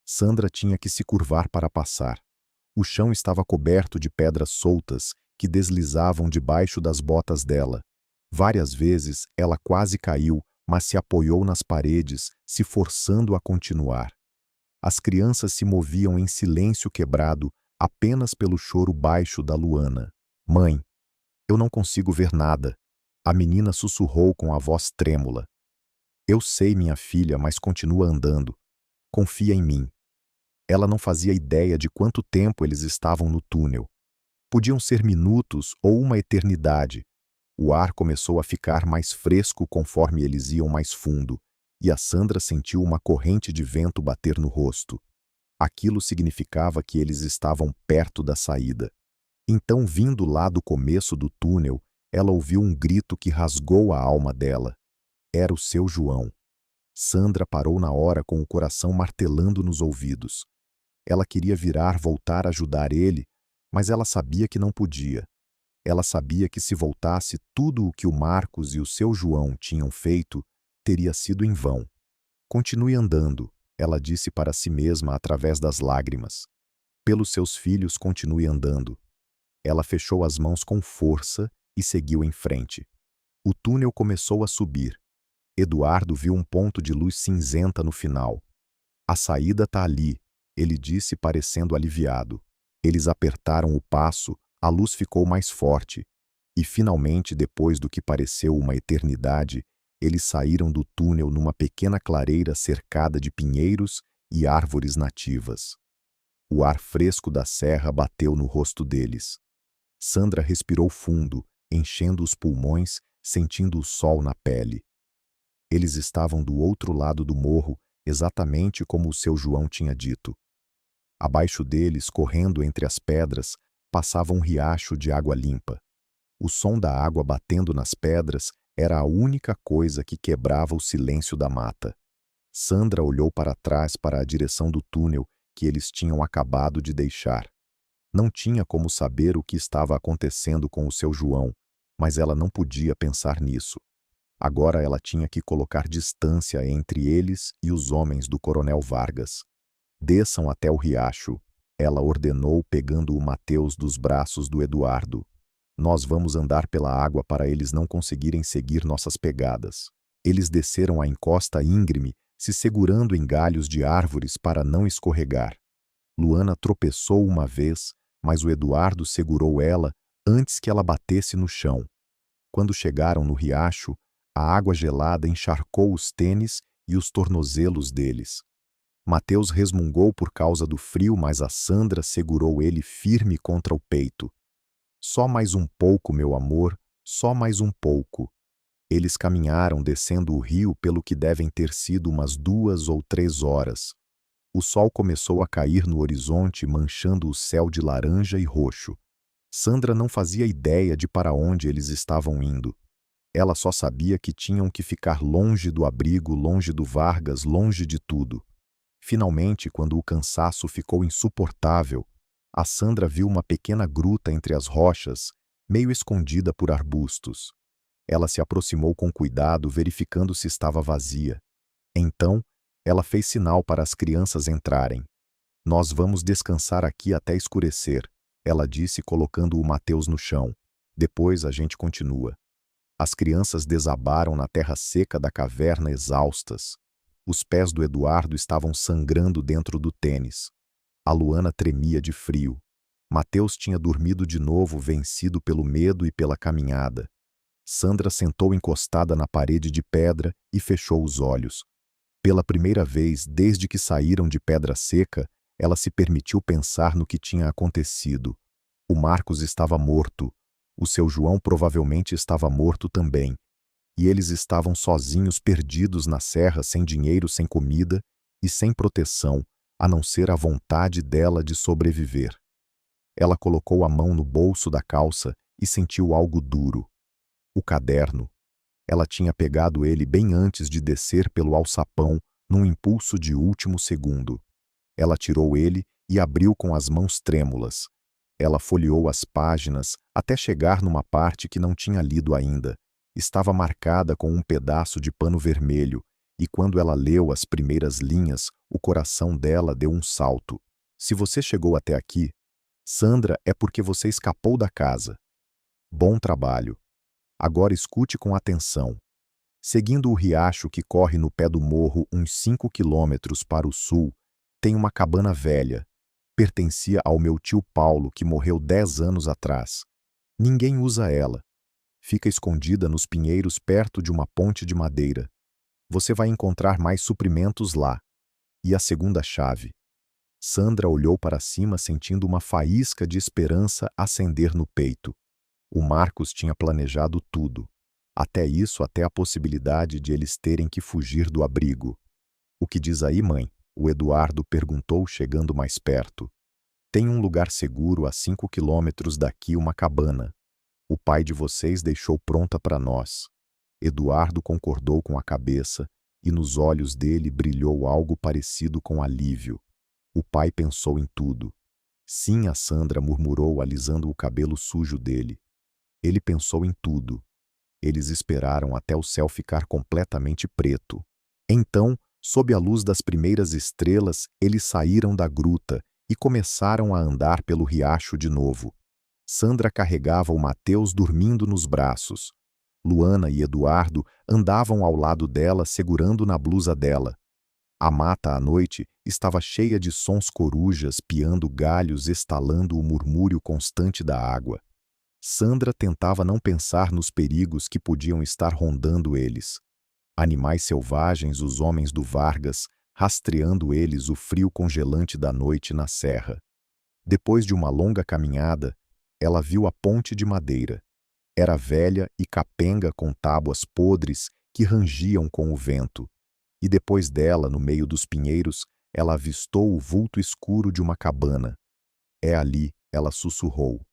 Sandra tinha que se curvar para passar. O chão estava coberto de pedras soltas que deslizavam debaixo das botas dela. Várias vezes ela quase caiu, mas se apoiou nas paredes, se forçando a continuar. As crianças se moviam em silêncio quebrado, apenas pelo choro baixo da Luana. Mãe, eu não consigo ver nada. A menina sussurrou com a voz trêmula. Eu sei, minha filha, mas continua andando. Confia em mim. Ela não fazia ideia de quanto tempo eles estavam no túnel. Podiam ser minutos ou uma eternidade. O ar começou a ficar mais fresco conforme eles iam mais fundo, e a Sandra sentiu uma corrente de vento bater no rosto. Aquilo significava que eles estavam perto da saída. Então, vindo lá do começo do túnel, ela ouviu um grito que rasgou a alma dela. Era o seu João. Sandra parou na hora com o coração martelando nos ouvidos. Ela queria virar, voltar a ajudar ele, mas ela sabia que não podia. Ela sabia que se voltasse, tudo o que o Marcos e o seu João tinham feito teria sido em vão. Continue andando, ela disse para si mesma através das lágrimas. Pelos seus filhos, continue andando. Ela fechou as mãos com força e seguiu em frente. O túnel começou a subir. Eduardo viu um ponto de luz cinzenta no final. A saída tá ali, ele disse, parecendo aliviado. Eles apertaram o passo, a luz ficou mais forte. E finalmente, depois do que pareceu uma eternidade, eles saíram do túnel numa pequena clareira cercada de pinheiros e árvores nativas. O ar fresco da serra bateu no rosto deles. Sandra respirou fundo, enchendo os pulmões, sentindo o sol na pele. Eles estavam do outro lado do morro, exatamente como o seu João tinha dito. Abaixo deles, correndo entre as pedras, passava um riacho de água limpa. O som da água batendo nas pedras era a única coisa que quebrava o silêncio da mata. Sandra olhou para trás, para a direção do túnel que eles tinham acabado de deixar. Não tinha como saber o que estava acontecendo com o seu João, mas ela não podia pensar nisso. Agora ela tinha que colocar distância entre eles e os homens do Coronel Vargas. Desçam até o riacho, ela ordenou, pegando o Mateus dos braços do Eduardo. Nós vamos andar pela água para eles não conseguirem seguir nossas pegadas. Eles desceram a encosta íngreme, se segurando em galhos de árvores para não escorregar. Luana tropeçou uma vez, mas o Eduardo segurou ela antes que ela batesse no chão. Quando chegaram no riacho, a água gelada encharcou os tênis e os tornozelos deles. Mateus resmungou por causa do frio, mas a Sandra segurou ele firme contra o peito. Só mais um pouco, meu amor, só mais um pouco. Eles caminharam descendo o rio pelo que devem ter sido umas 2 ou 3 horas. O sol começou a cair no horizonte, manchando o céu de laranja e roxo. Sandra não fazia ideia de para onde eles estavam indo. Ela só sabia que tinham que ficar longe do abrigo, longe do Vargas, longe de tudo. Finalmente, quando o cansaço ficou insuportável, a Sandra viu uma pequena gruta entre as rochas, meio escondida por arbustos. Ela se aproximou com cuidado, verificando se estava vazia. Então, ela fez sinal para as crianças entrarem. Nós vamos descansar aqui até escurecer, ela disse, colocando o Mateus no chão. Depois a gente continua. As crianças desabaram na terra seca da caverna exaustas. Os pés do Eduardo estavam sangrando dentro do tênis. A Luana tremia de frio. Mateus tinha dormido de novo, vencido pelo medo e pela caminhada. Sandra sentou encostada na parede de pedra e fechou os olhos. Pela primeira vez desde que saíram de Pedra Seca, ela se permitiu pensar no que tinha acontecido. O Marcos estava morto. O seu João provavelmente estava morto também. E eles estavam sozinhos, perdidos na serra, sem dinheiro, sem comida e sem proteção, a não ser a vontade dela de sobreviver. Ela colocou a mão no bolso da calça e sentiu algo duro. O caderno. Ela tinha pegado ele bem antes de descer pelo alçapão, num impulso de último segundo. Ela tirou ele e abriu com as mãos trêmulas. Ela folheou as páginas até chegar numa parte que não tinha lido ainda. Estava marcada com um pedaço de pano vermelho, e quando ela leu as primeiras linhas, o coração dela deu um salto. Se você chegou até aqui, Sandra, é porque você escapou da casa. Bom trabalho. Agora escute com atenção. Seguindo o riacho que corre no pé do morro uns 5 quilômetros para o sul, tem uma cabana velha. Pertencia ao meu tio Paulo, que morreu 10 anos atrás. Ninguém usa ela. Fica escondida nos pinheiros perto de uma ponte de madeira. Você vai encontrar mais suprimentos lá. E a segunda chave. Sandra olhou para cima, sentindo uma faísca de esperança acender no peito. O Marcos tinha planejado tudo. Até isso, até a possibilidade de eles terem que fugir do abrigo. O que diz aí, mãe? O Eduardo perguntou, chegando mais perto. Tem um lugar seguro a 5 quilômetros daqui, uma cabana. O pai de vocês deixou pronta para nós. Eduardo concordou com a cabeça e nos olhos dele brilhou algo parecido com alívio. O pai pensou em tudo. Sim, a Sandra murmurou, alisando o cabelo sujo dele. Ele pensou em tudo. Eles esperaram até o céu ficar completamente preto. Então, sob a luz das primeiras estrelas, eles saíram da gruta e começaram a andar pelo riacho de novo. Sandra carregava o Mateus dormindo nos braços. Luana e Eduardo andavam ao lado dela segurando na blusa dela. A mata à noite estava cheia de sons corujas piando galhos estalando o murmúrio constante da água. Sandra tentava não pensar nos perigos que podiam estar rondando eles. Animais selvagens, os homens do Vargas, rastreando eles o frio congelante da noite na serra. Depois de uma longa caminhada, ela viu a ponte de madeira. Era velha e capenga com tábuas podres que rangiam com o vento. E depois dela, no meio dos pinheiros, ela avistou o vulto escuro de uma cabana. É ali, ela sussurrou.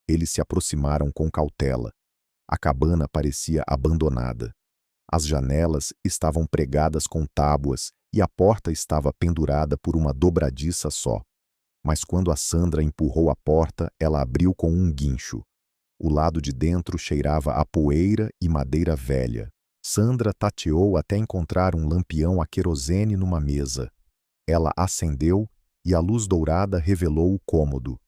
Eles se aproximaram com cautela. A cabana parecia abandonada. As janelas estavam pregadas com tábuas e a porta estava pendurada por uma dobradiça só. Mas quando a Sandra empurrou a porta, ela abriu com um guincho. O lado de dentro cheirava a poeira e madeira velha. Sandra tateou até encontrar um lampião a querosene numa mesa. Ela acendeu e a luz dourada revelou o cômodo.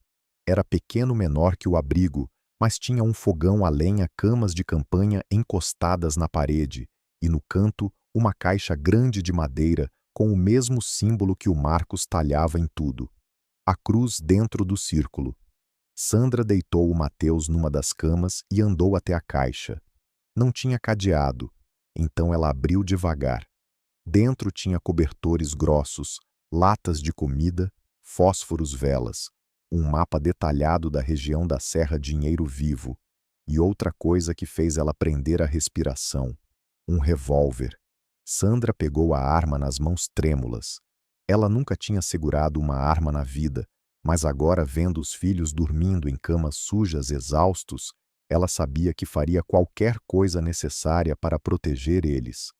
Era pequeno menor que o abrigo, mas tinha um fogão a lenha, camas de campanha encostadas na parede, e no canto uma caixa grande de madeira com o mesmo símbolo que o Marcos talhava em tudo. A cruz dentro do círculo. Sandra deitou o Mateus numa das camas e andou até a caixa. Não tinha cadeado, então ela abriu devagar. Dentro tinha cobertores grossos, latas de comida, fósforos, velas, um mapa detalhado da região da Serra Dinheiro Vivo e outra coisa que fez ela prender a respiração: um revólver. Sandra pegou a arma nas mãos trêmulas. Ela nunca tinha segurado uma arma na vida, mas agora, vendo os filhos dormindo em camas sujas, exaustos, ela sabia que faria qualquer coisa necessária para proteger eles.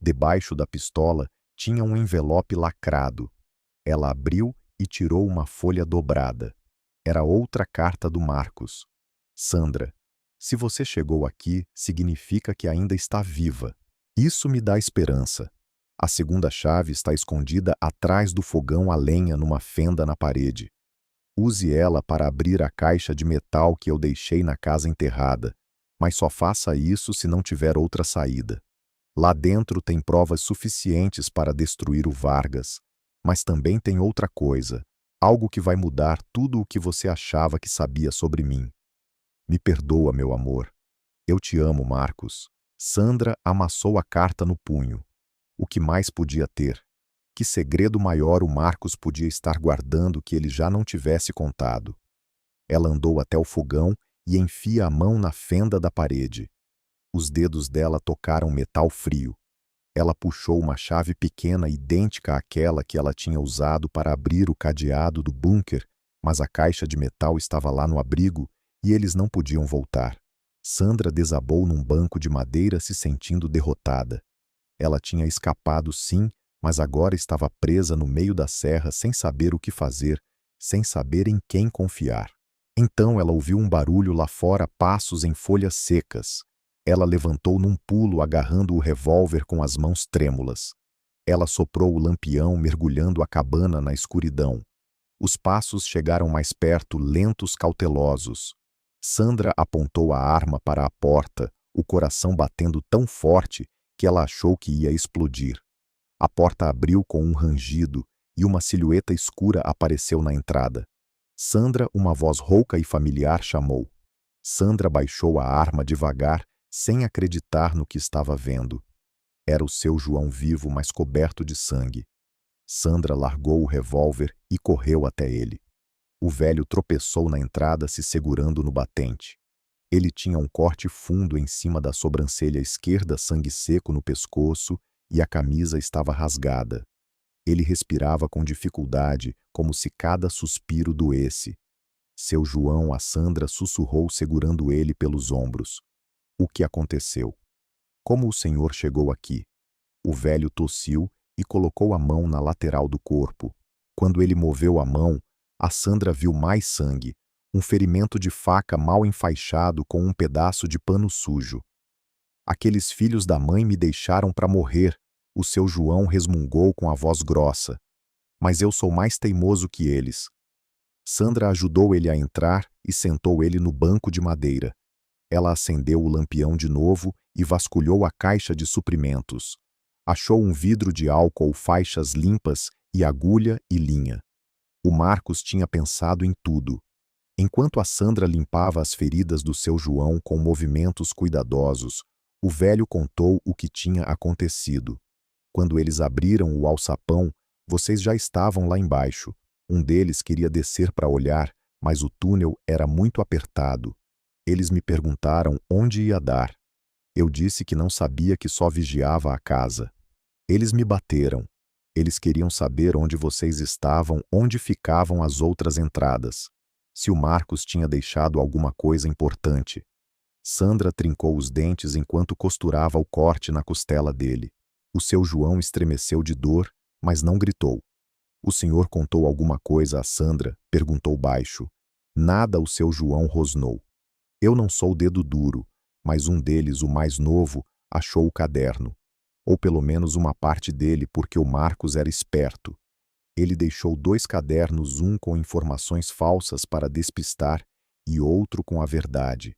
Debaixo da pistola tinha um envelope lacrado. Ela abriu e tirou uma folha dobrada. Era outra carta do Marcos. Sandra, se você chegou aqui, significa que ainda está viva. Isso me dá esperança. A segunda chave está escondida atrás do fogão a lenha numa fenda na parede. Use ela para abrir a caixa de metal que eu deixei na casa enterrada, mas só faça isso se não tiver outra saída. Lá dentro tem provas suficientes para destruir o Vargas, mas também tem outra coisa, algo que vai mudar tudo o que você achava que sabia sobre mim. Me perdoa, meu amor. Eu te amo, Marcos. Sandra amassou a carta no punho. O que mais podia ter? Que segredo maior o Marcos podia estar guardando que ele já não tivesse contado? Ela andou até o fogão e enfia a mão na fenda da parede. Os dedos dela tocaram metal frio. Ela puxou uma chave pequena idêntica àquela que ela tinha usado para abrir o cadeado do bunker, mas a caixa de metal estava lá no abrigo e eles não podiam voltar. Sandra desabou num banco de madeira se sentindo derrotada. Ela tinha escapado, sim, mas agora estava presa no meio da serra sem saber o que fazer, sem saber em quem confiar. Então ela ouviu um barulho lá fora, passos em folhas secas. Ela levantou num pulo, agarrando o revólver com as mãos trêmulas. Ela soprou o lampião, mergulhando a cabana na escuridão. Os passos chegaram mais perto, lentos, cautelosos. Sandra apontou a arma para a porta, o coração batendo tão forte que ela achou que ia explodir. A porta abriu com um rangido e uma silhueta escura apareceu na entrada. Sandra, uma voz rouca e familiar, chamou. Sandra baixou a arma devagar, sem acreditar no que estava vendo. Era o seu João vivo, mas coberto de sangue. Sandra largou o revólver e correu até ele. O velho tropeçou na entrada, se segurando no batente. Ele tinha um corte fundo em cima da sobrancelha esquerda, sangue seco no pescoço, e a camisa estava rasgada. Ele respirava com dificuldade, como se cada suspiro doesse. Seu João, a Sandra sussurrou, segurando ele pelos ombros. O que aconteceu? Como o senhor chegou aqui? O velho tossiu e colocou a mão na lateral do corpo. Quando ele moveu a mão, a Sandra viu mais sangue, um ferimento de faca mal enfaixado com um pedaço de pano sujo. Aqueles filhos da mãe me deixaram para morrer, o seu João resmungou com a voz grossa. Mas eu sou mais teimoso que eles. Sandra ajudou ele a entrar e sentou ele no banco de madeira. Ela acendeu o lampião de novo e vasculhou a caixa de suprimentos. Achou um vidro de álcool, faixas limpas e agulha e linha. O Marcos tinha pensado em tudo. Enquanto a Sandra limpava as feridas do seu João com movimentos cuidadosos, o velho contou o que tinha acontecido. Quando eles abriram o alçapão, vocês já estavam lá embaixo. Um deles queria descer para olhar, mas o túnel era muito apertado. Eles me perguntaram onde ia dar. Eu disse que não sabia, que só vigiava a casa. Eles me bateram. Eles queriam saber onde vocês estavam, onde ficavam as outras entradas. Se o Marcos tinha deixado alguma coisa importante. Sandra trincou os dentes enquanto costurava o corte na costela dele. O seu João estremeceu de dor, mas não gritou. O senhor contou alguma coisa a Sandra? Perguntou baixo. Nada, o seu João rosnou. Eu não sou dedo duro, mas um deles, o mais novo, achou o caderno. Ou pelo menos uma parte dele, porque o Marcos era esperto. Ele deixou 2 cadernos, um com informações falsas para despistar e outro com a verdade.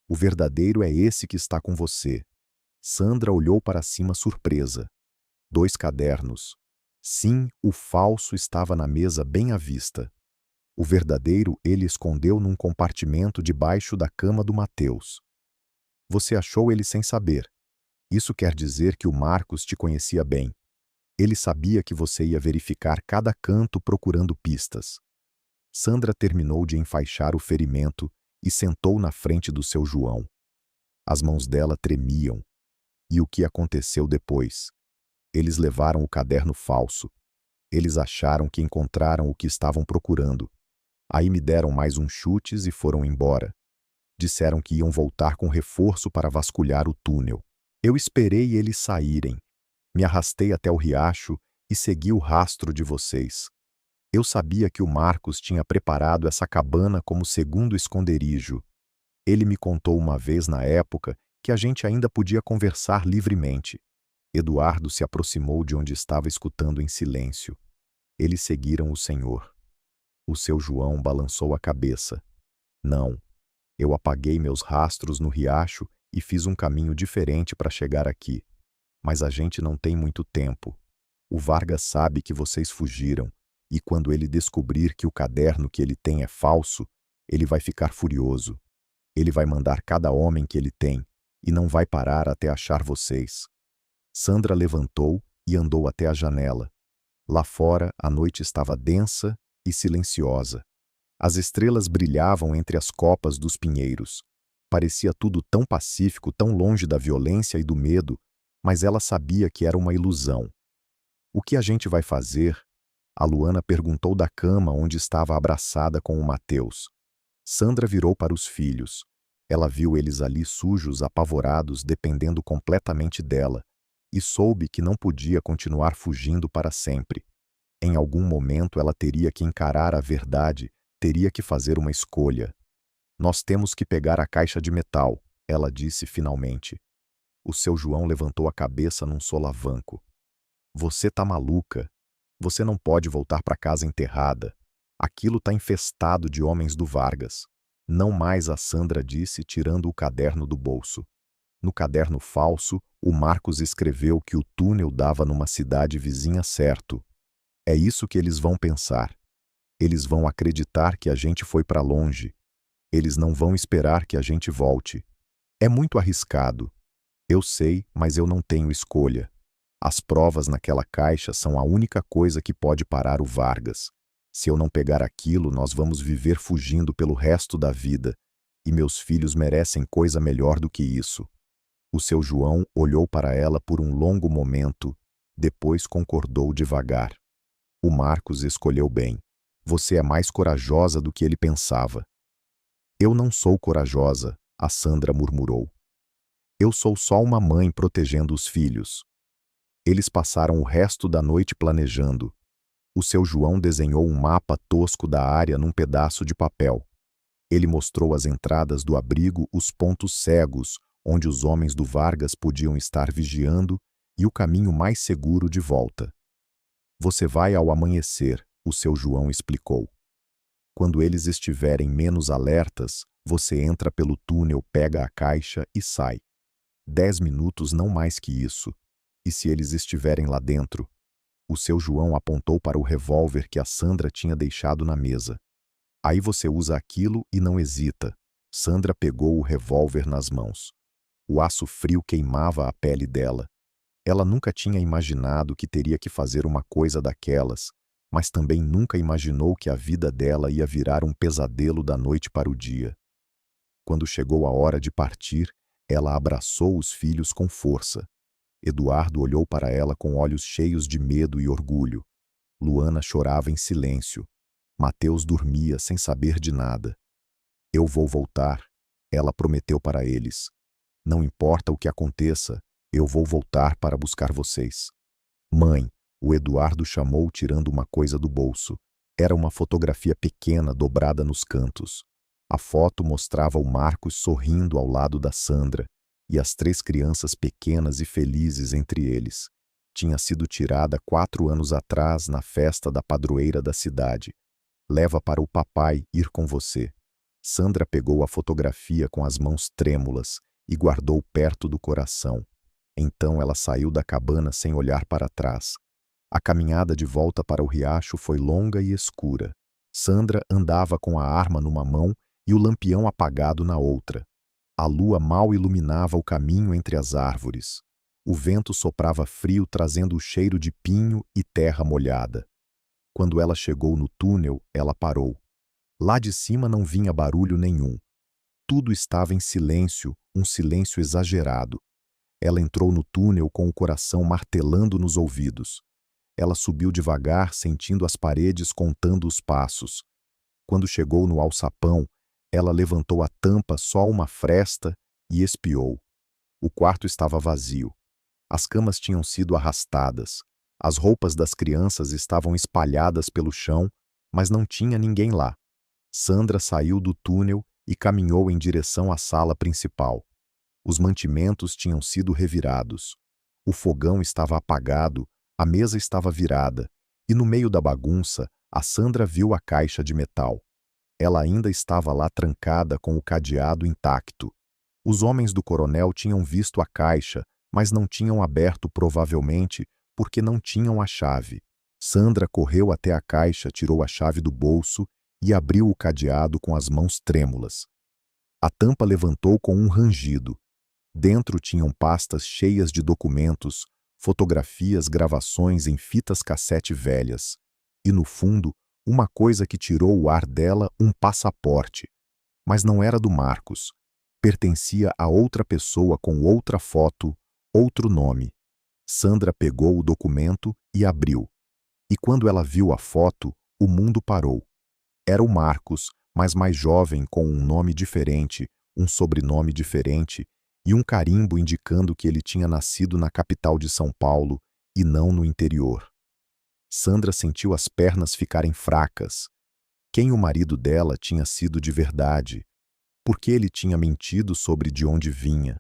O verdadeiro é esse que está com você. Sandra olhou para cima surpresa. 2 cadernos. Sim, o falso estava na mesa bem à vista. O verdadeiro ele escondeu num compartimento debaixo da cama do Mateus. Você achou ele sem saber. Isso quer dizer que o Marcos te conhecia bem. Ele sabia que você ia verificar cada canto procurando pistas. Sandra terminou de enfaixar o ferimento e sentou na frente do seu João. As mãos dela tremiam. E o que aconteceu depois? Eles levaram o caderno falso. Eles acharam que encontraram o que estavam procurando. Aí me deram mais uns chutes e foram embora. Disseram que iam voltar com reforço para vasculhar o túnel. Eu esperei eles saírem. Me arrastei até o riacho e segui o rastro de vocês. Eu sabia que o Marcos tinha preparado essa cabana como segundo esconderijo. Ele me contou uma vez na época que a gente ainda podia conversar livremente. Eduardo se aproximou de onde estava escutando em silêncio. Eles seguiram o senhor. O seu João balançou a cabeça. Não. Eu apaguei meus rastros no riacho e fiz um caminho diferente para chegar aqui. Mas a gente não tem muito tempo. O Vargas sabe que vocês fugiram, e quando ele descobrir que o caderno que ele tem é falso, ele vai ficar furioso. Ele vai mandar cada homem que ele tem, e não vai parar até achar vocês. Sandra levantou e andou até a janela. Lá fora, a noite estava densa e silenciosa. As estrelas brilhavam entre as copas dos pinheiros. Parecia tudo tão pacífico, tão longe da violência e do medo, mas ela sabia que era uma ilusão. O que a gente vai fazer? A Luana perguntou da cama onde estava abraçada com o Mateus. Sandra virou para os filhos. Ela viu eles ali sujos, apavorados, dependendo completamente dela, e soube que não podia continuar fugindo para sempre. Em algum momento ela teria que encarar a verdade, teria que fazer uma escolha. Nós temos que pegar a caixa de metal, ela disse finalmente. O seu João levantou a cabeça num solavanco. Você tá maluca. Você não pode voltar para casa enterrada. Aquilo tá infestado de homens do Vargas. Não mais, a Sandra disse, tirando o caderno do bolso. No caderno falso, o Marcos escreveu que o túnel dava numa cidade vizinha certo. É isso que eles vão pensar. Eles vão acreditar que a gente foi para longe. Eles não vão esperar que a gente volte. É muito arriscado. Eu sei, mas eu não tenho escolha. As provas naquela caixa são a única coisa que pode parar o Vargas. Se eu não pegar aquilo, nós vamos viver fugindo pelo resto da vida. E meus filhos merecem coisa melhor do que isso. O seu João olhou para ela por um longo momento, depois concordou devagar. O Marcos escolheu bem. Você é mais corajosa do que ele pensava. Eu não sou corajosa, a Sandra murmurou. Eu sou só uma mãe protegendo os filhos. Eles passaram o resto da noite planejando. O seu João desenhou um mapa tosco da área num pedaço de papel. Ele mostrou as entradas do abrigo, os pontos cegos, onde os homens do Vargas podiam estar vigiando, e o caminho mais seguro de volta. Você vai ao amanhecer, o seu João explicou. Quando eles estiverem menos alertas, você entra pelo túnel, pega a caixa e sai. 10 minutos, não mais que isso. E se eles estiverem lá dentro? O seu João apontou para o revólver que a Sandra tinha deixado na mesa. Aí você usa aquilo e não hesita. Sandra pegou o revólver nas mãos. O aço frio queimava a pele dela. Ela nunca tinha imaginado que teria que fazer uma coisa daquelas, mas também nunca imaginou que a vida dela ia virar um pesadelo da noite para o dia. Quando chegou a hora de partir, ela abraçou os filhos com força. Eduardo olhou para ela com olhos cheios de medo e orgulho. Luana chorava em silêncio. Mateus dormia sem saber de nada. Eu vou voltar, ela prometeu para eles. Não importa o que aconteça, eu vou voltar para buscar vocês. Mãe, o Eduardo chamou tirando uma coisa do bolso. Era uma fotografia pequena dobrada nos cantos. A foto mostrava o Marcos sorrindo ao lado da Sandra e as 3 crianças pequenas e felizes entre eles. Tinha sido tirada 4 anos atrás na festa da padroeira da cidade. Leva para o papai ir com você. Sandra pegou a fotografia com as mãos trêmulas e guardou perto do coração. Então ela saiu da cabana sem olhar para trás. A caminhada de volta para o riacho foi longa e escura. Sandra andava com a arma numa mão e o lampião apagado na outra. A lua mal iluminava o caminho entre as árvores. O vento soprava frio, trazendo o cheiro de pinho e terra molhada. Quando ela chegou no túnel, ela parou. Lá de cima não vinha barulho nenhum. Tudo estava em silêncio, um silêncio exagerado. Ela entrou no túnel com o coração martelando nos ouvidos. Ela subiu devagar, sentindo as paredes, contando os passos. Quando chegou no alçapão, ela levantou a tampa, só uma fresta, e espiou. O quarto estava vazio. As camas tinham sido arrastadas. As roupas das crianças estavam espalhadas pelo chão, mas não tinha ninguém lá. Sandra saiu do túnel e caminhou em direção à sala principal. Os mantimentos tinham sido revirados. O fogão estava apagado, a mesa estava virada, e no meio da bagunça, a Sandra viu a caixa de metal. Ela ainda estava lá trancada com o cadeado intacto. Os homens do coronel tinham visto a caixa, mas não tinham aberto, provavelmente porque não tinham a chave. Sandra correu até a caixa, tirou a chave do bolso e abriu o cadeado com as mãos trêmulas. A tampa levantou com um rangido. Dentro tinham pastas cheias de documentos, fotografias, gravações em fitas cassete velhas. E no fundo, uma coisa que tirou o ar dela, um passaporte. Mas não era do Marcos. Pertencia a outra pessoa com outra foto, outro nome. Sandra pegou o documento e abriu. E quando ela viu a foto, o mundo parou. Era o Marcos, mas mais jovem, com um nome diferente, um sobrenome diferente e um carimbo indicando que ele tinha nascido na capital de São Paulo e não no interior. Sandra sentiu as pernas ficarem fracas. Quem o marido dela tinha sido de verdade? Por que ele tinha mentido sobre de onde vinha?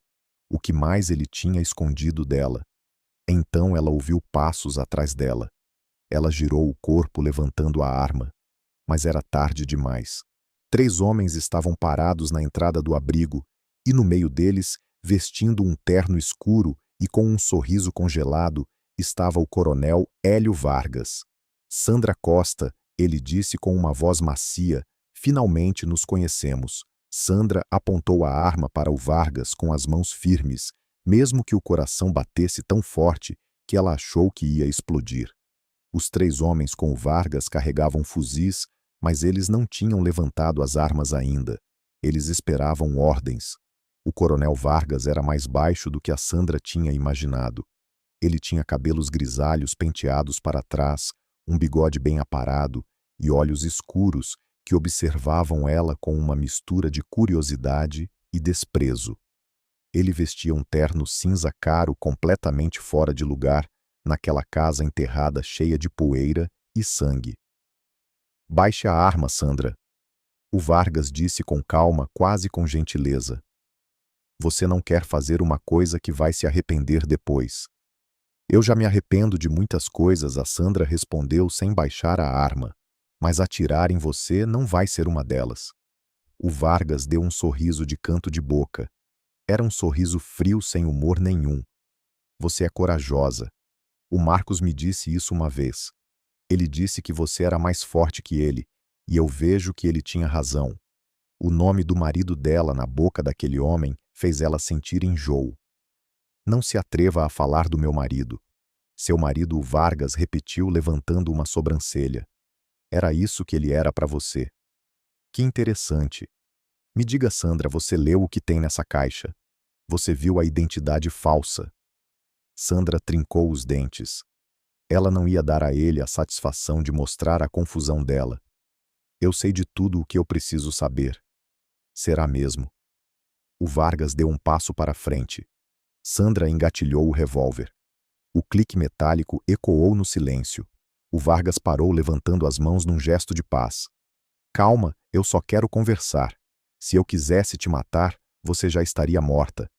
O que mais ele tinha escondido dela? Então ela ouviu passos atrás dela. Ela girou o corpo levantando a arma. Mas era tarde demais. 3 homens estavam parados na entrada do abrigo e no meio deles, vestindo um terno escuro e com um sorriso congelado, estava o coronel Hélio Vargas. Sandra Costa, ele disse com uma voz macia, finalmente nos conhecemos. Sandra apontou a arma para o Vargas com as mãos firmes, mesmo que o coração batesse tão forte que ela achou que ia explodir. Os 3 homens com o Vargas carregavam fuzis, mas eles não tinham levantado as armas ainda. Eles esperavam ordens. O coronel Vargas era mais baixo do que a Sandra tinha imaginado. Ele tinha cabelos grisalhos penteados para trás, um bigode bem aparado e olhos escuros que observavam ela com uma mistura de curiosidade e desprezo. Ele vestia um terno cinza claro completamente fora de lugar naquela casa enterrada cheia de poeira e sangue. Baixe a arma, Sandra. O Vargas disse com calma, quase com gentileza. Você não quer fazer uma coisa que vai se arrepender depois. Eu já me arrependo de muitas coisas, a Sandra respondeu sem baixar a arma. mas atirar em você não vai ser uma delas. O Vargas deu um sorriso de canto de boca. Era um sorriso frio sem humor nenhum. Você é corajosa. O Marcos me disse isso uma vez. Ele disse que você era mais forte que ele, e eu vejo que ele tinha razão. O nome do marido dela na boca daquele homem fez ela sentir enjoo. Não se atreva a falar do meu marido. Seu marido, o Vargas, repetiu levantando uma sobrancelha. Era isso que ele era para você. Que interessante. Me diga, Sandra, você leu o que tem nessa caixa? Você viu a identidade falsa? Sandra trincou os dentes. Ela não ia dar a ele a satisfação de mostrar a confusão dela. Eu sei de tudo o que eu preciso saber. Será mesmo? O Vargas deu um passo para frente. Sandra engatilhou o revólver. O clique metálico ecoou no silêncio. O Vargas parou levantando as mãos num gesto de paz. Calma, eu só quero conversar. Se eu quisesse te matar, você já estaria morta.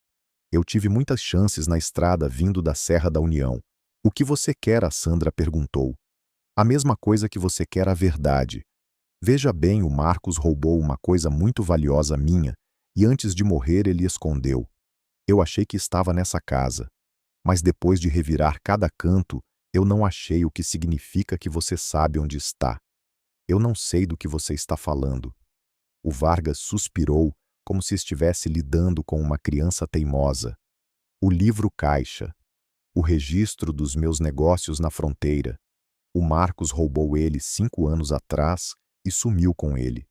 Eu tive muitas chances na estrada vindo da Serra da União. O que você quer? A Sandra perguntou. A mesma coisa que você quer, a verdade. Veja bem, o Marcos roubou uma coisa muito valiosa minha, e antes de morrer ele escondeu. Eu achei que estava nessa casa. Mas depois de revirar cada canto, eu não achei, o que significa que você sabe onde está. Eu não sei do que você está falando. O Vargas suspirou, como se estivesse lidando com uma criança teimosa. O livro caixa. O registro dos meus negócios na fronteira. O Marcos roubou ele 5 anos atrás e sumiu com ele.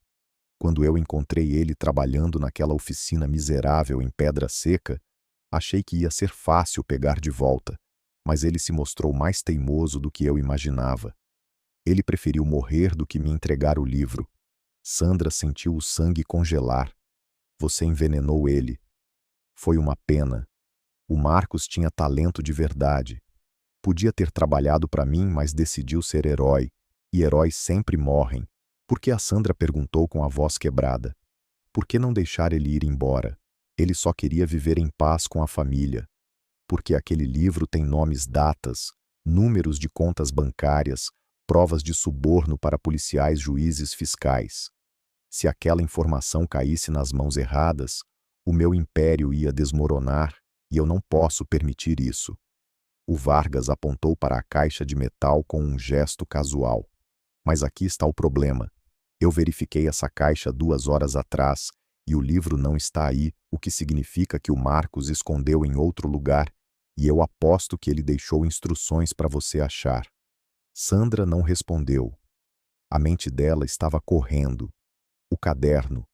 Quando eu encontrei ele trabalhando naquela oficina miserável em Pedra Seca, achei que ia ser fácil pegar de volta, mas ele se mostrou mais teimoso do que eu imaginava. Ele preferiu morrer do que me entregar o livro. Sandra sentiu o sangue congelar. Você envenenou ele. Foi uma pena. O Marcos tinha talento de verdade. Podia ter trabalhado para mim, mas decidiu ser herói. E heróis sempre morrem. Por que? A Sandra perguntou com a voz quebrada. Por que não deixar ele ir embora? Ele só queria viver em paz com a família. Porque aquele livro tem nomes, datas, números de contas bancárias, provas de suborno para policiais, juízes, fiscais. Se aquela informação caísse nas mãos erradas, o meu império ia desmoronar, e eu não posso permitir isso. O Vargas apontou para a caixa de metal com um gesto casual. Mas aqui está o problema. Eu verifiquei essa caixa 2 horas atrás, e o livro não está aí, o que significa que o Marcos escondeu em outro lugar, e eu aposto que ele deixou instruções para você achar. Sandra não respondeu. A mente dela estava correndo. O caderno.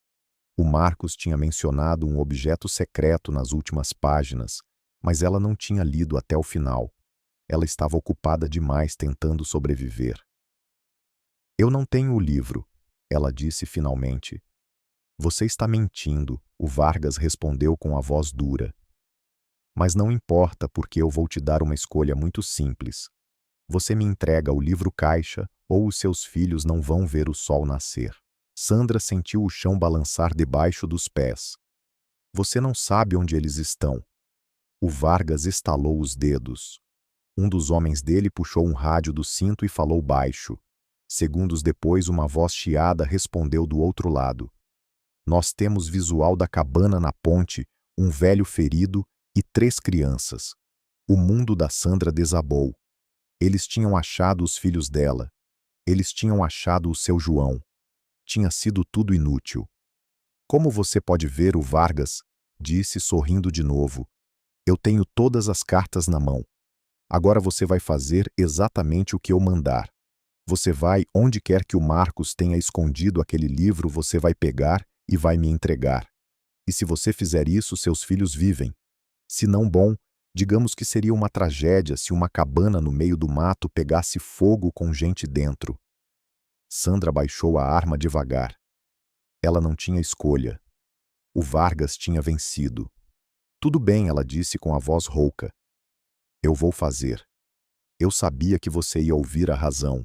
O Marcos tinha mencionado um objeto secreto nas últimas páginas, mas ela não tinha lido até o final. Ela estava ocupada demais tentando sobreviver. Eu não tenho o livro, ela disse finalmente. Você está mentindo, o Vargas respondeu com a voz dura. Mas não importa, porque eu vou te dar uma escolha muito simples. Você me entrega o livro caixa, ou os seus filhos não vão ver o sol nascer. Sandra sentiu o chão balançar debaixo dos pés. Você não sabe onde eles estão. O Vargas estalou os dedos. Um dos homens dele puxou um rádio do cinto e falou baixo. Segundos depois, uma voz chiada respondeu do outro lado. Nós temos visual da cabana na ponte, um velho ferido e 3 crianças. O mundo da Sandra desabou. Eles tinham achado os filhos dela. Eles tinham achado o seu João. Tinha sido tudo inútil. Como você pode ver, o Vargas disse sorrindo de novo. Eu tenho todas as cartas na mão. Agora você vai fazer exatamente o que eu mandar. Você vai, onde quer que o Marcos tenha escondido aquele livro, você vai pegar e vai me entregar. E se você fizer isso, seus filhos vivem. Se não, bom, digamos que seria uma tragédia se uma cabana no meio do mato pegasse fogo com gente dentro. Sandra baixou a arma devagar. Ela não tinha escolha. O Vargas tinha vencido. Tudo bem, ela disse com a voz rouca. Eu vou fazer. Eu sabia que você ia ouvir a razão.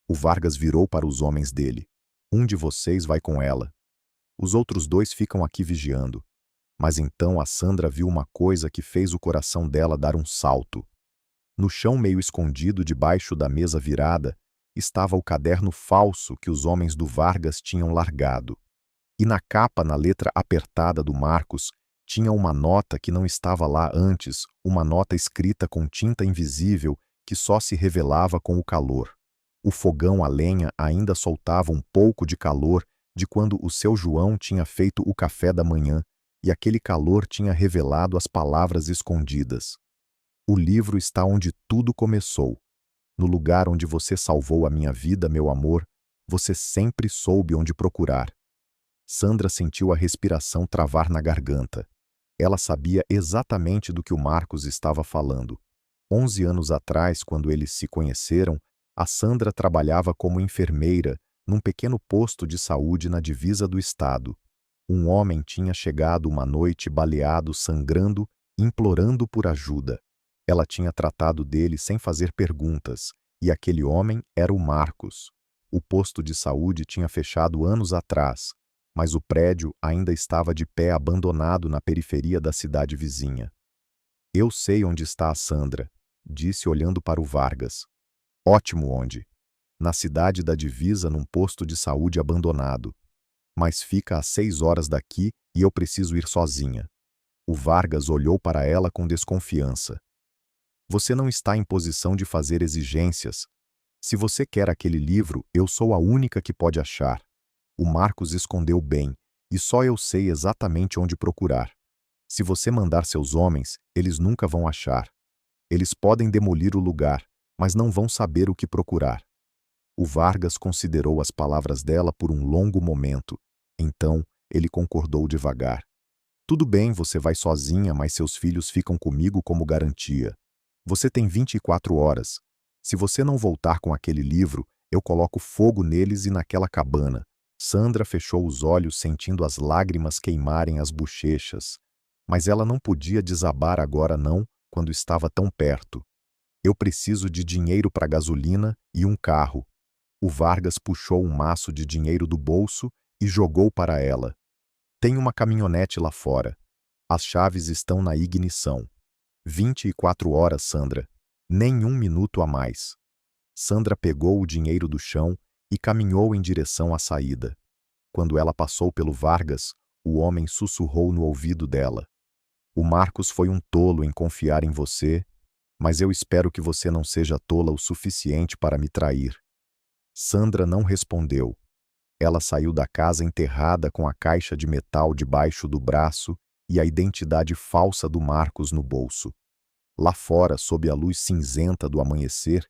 O Vargas virou para os homens dele. Um de vocês vai com ela. Os outros 2 ficam aqui vigiando. Mas então a Sandra viu uma coisa que fez o coração dela dar um salto. No chão, meio escondido debaixo da mesa virada, estava o caderno falso que os homens do Vargas tinham largado. E na capa, na letra apertada do Marcos, tinha uma nota que não estava lá antes, uma nota escrita com tinta invisível que só se revelava com o calor. O fogão a lenha ainda soltava um pouco de calor de quando o seu João tinha feito o café da manhã, e aquele calor tinha revelado as palavras escondidas. O livro está onde tudo começou. No lugar onde você salvou a minha vida, meu amor, você sempre soube onde procurar. Sandra sentiu a respiração travar na garganta. Ela sabia exatamente do que o Marcos estava falando. 11 anos atrás, quando eles se conheceram, a Sandra trabalhava como enfermeira num pequeno posto de saúde na divisa do estado. Um homem tinha chegado uma noite baleado, sangrando, implorando por ajuda. Ela tinha tratado dele sem fazer perguntas, e aquele homem era o Marcos. O posto de saúde tinha fechado anos atrás, mas o prédio ainda estava de pé abandonado na periferia da cidade vizinha. Eu sei onde está a Sandra, disse olhando para o Vargas. Ótimo, onde? Na cidade da divisa, num posto de saúde abandonado. Mas fica a 6 horas daqui e eu preciso ir sozinha. O Vargas olhou para ela com desconfiança. Você não está em posição de fazer exigências. Se você quer aquele livro, eu sou a única que pode achar. O Marcos escondeu bem, e só eu sei exatamente onde procurar. Se você mandar seus homens, eles nunca vão achar. Eles podem demolir o lugar, mas não vão saber o que procurar. O Vargas considerou as palavras dela por um longo momento. Então, ele concordou devagar. Tudo bem, você vai sozinha, mas seus filhos ficam comigo como garantia. Você tem 24 horas. Se você não voltar com aquele livro, eu coloco fogo neles e naquela cabana. Sandra fechou os olhos, sentindo as lágrimas queimarem as bochechas. Mas ela não podia desabar agora não, quando estava tão perto. Eu preciso de dinheiro para gasolina e um carro. O Vargas puxou um maço de dinheiro do bolso e jogou para ela. Tem uma caminhonete lá fora. As chaves estão na ignição. 24 horas, Sandra. Nem um minuto a mais. Sandra pegou o dinheiro do chão e caminhou em direção à saída. Quando ela passou pelo Vargas, o homem sussurrou no ouvido dela. O Marcos foi um tolo em confiar em você, mas eu espero que você não seja tola o suficiente para me trair. Sandra não respondeu. Ela saiu da casa enterrada com a caixa de metal debaixo do braço e a identidade falsa do Marcos no bolso. Lá fora, sob a luz cinzenta do amanhecer,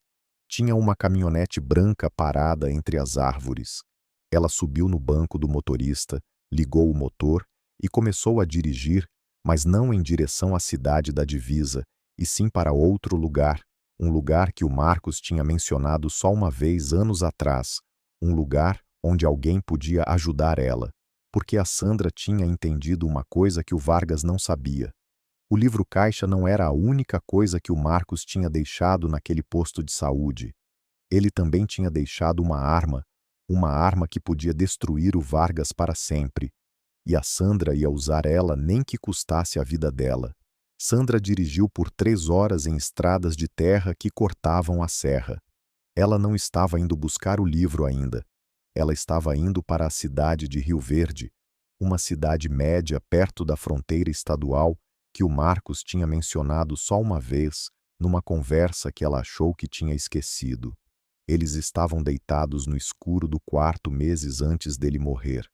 tinha uma caminhonete branca parada entre as árvores. Ela subiu no banco do motorista, ligou o motor e começou a dirigir, mas não em direção à cidade da divisa, e sim para outro lugar, um lugar que o Marcos tinha mencionado só uma vez anos atrás, um lugar onde alguém podia ajudar ela, porque a Sandra tinha entendido uma coisa que o Vargas não sabia. O livro-caixa não era a única coisa que o Marcos tinha deixado naquele posto de saúde. Ele também tinha deixado uma arma que podia destruir o Vargas para sempre. E a Sandra ia usar ela nem que custasse a vida dela. Sandra dirigiu por 3 horas em estradas de terra que cortavam a serra. Ela não estava indo buscar o livro ainda. Ela estava indo para a cidade de Rio Verde, uma cidade média perto da fronteira estadual que o Marcos tinha mencionado só uma vez, numa conversa que ela achou que tinha esquecido. Eles estavam deitados no escuro do quarto meses antes dele morrer.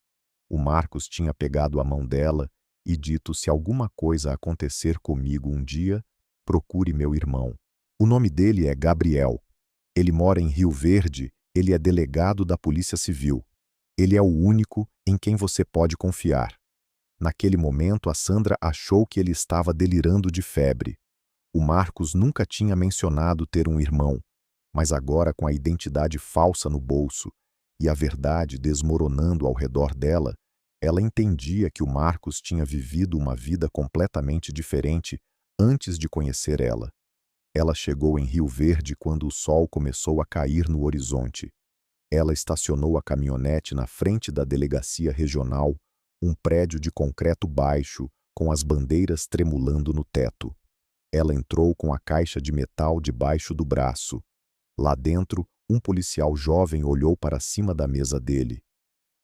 O Marcos tinha pegado a mão dela e dito: se alguma coisa acontecer comigo um dia, procure meu irmão. O nome dele é Gabriel. Ele mora em Rio Verde, ele é delegado da Polícia Civil. Ele é o único em quem você pode confiar. Naquele momento, a Sandra achou que ele estava delirando de febre. O Marcos nunca tinha mencionado ter um irmão, mas agora, com a identidade falsa no bolso e a verdade desmoronando ao redor dela, ela entendia que o Marcos tinha vivido uma vida completamente diferente antes de conhecer ela. Ela chegou em Rio Verde quando o sol começou a cair no horizonte. Ela estacionou a caminhonete na frente da delegacia regional, um prédio de concreto baixo, com as bandeiras tremulando no teto. Ela entrou com a caixa de metal debaixo do braço. Lá dentro, Um policial jovem olhou para cima da mesa dele.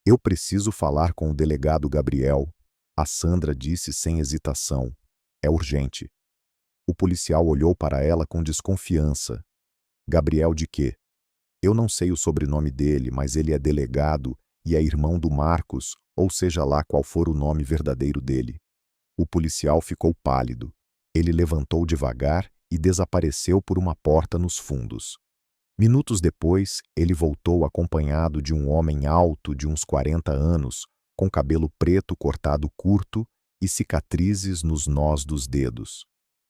Eu preciso falar com o delegado Gabriel, a Sandra disse sem hesitação. É urgente. O policial olhou para ela com desconfiança. Gabriel de quê? Eu não sei o sobrenome dele, mas ele é delegado e é irmão do Marcos, ou seja lá qual for o nome verdadeiro dele. O policial ficou pálido. Ele levantou devagar e desapareceu por uma porta nos fundos. Minutos depois, ele voltou acompanhado de um homem alto de uns 40 anos, com cabelo preto cortado curto e cicatrizes nos nós dos dedos.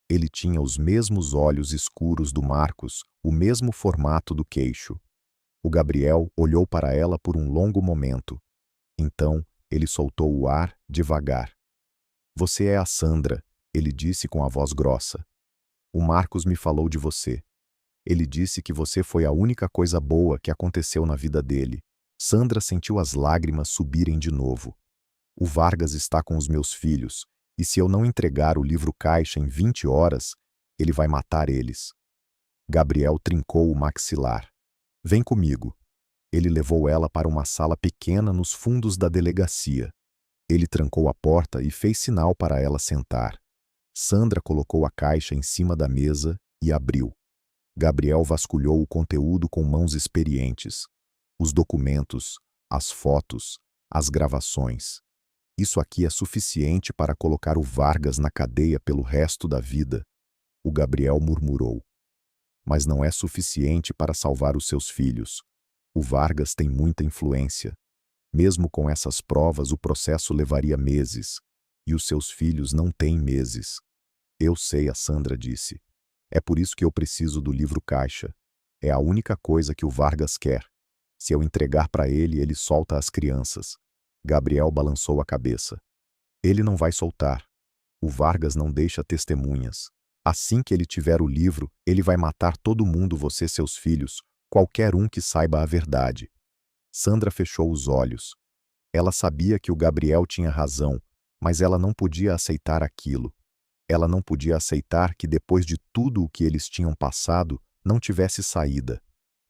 Ele tinha os mesmos olhos escuros do Marcos, o mesmo formato do queixo. O Gabriel olhou para ela por um longo momento. Então, ele soltou o ar devagar. Você é a Sandra, ele disse com a voz grossa. O Marcos me falou de você. Ele disse que você foi a única coisa boa que aconteceu na vida dele. Sandra sentiu as lágrimas subirem de novo. O Vargas está com os meus filhos, e se eu não entregar o livro-caixa em 20 horas, ele vai matar eles. Gabriel trincou o maxilar. Vem comigo. Ele levou ela para uma sala pequena nos fundos da delegacia. Ele trancou a porta e fez sinal para ela sentar. Sandra colocou a caixa em cima da mesa e abriu. Gabriel vasculhou o conteúdo com mãos experientes. Os documentos, as fotos, as gravações. Isso aqui é suficiente para colocar o Vargas na cadeia pelo resto da vida, o Gabriel murmurou. Mas não é suficiente para salvar os seus filhos. O Vargas tem muita influência. Mesmo com essas provas, o processo levaria meses. E os seus filhos não têm meses. Eu sei, a Sandra disse. É por isso que eu preciso do livro-caixa. É a única coisa que o Vargas quer. Se eu entregar para ele, ele solta as crianças. Gabriel balançou a cabeça. Ele não vai soltar. O Vargas não deixa testemunhas. Assim que ele tiver o livro, ele vai matar todo mundo, você, seus filhos, qualquer um que saiba a verdade. Sandra fechou os olhos. Ela sabia que o Gabriel tinha razão, mas ela não podia aceitar aquilo. Ela não podia aceitar que depois de tudo o que eles tinham passado, não tivesse saída.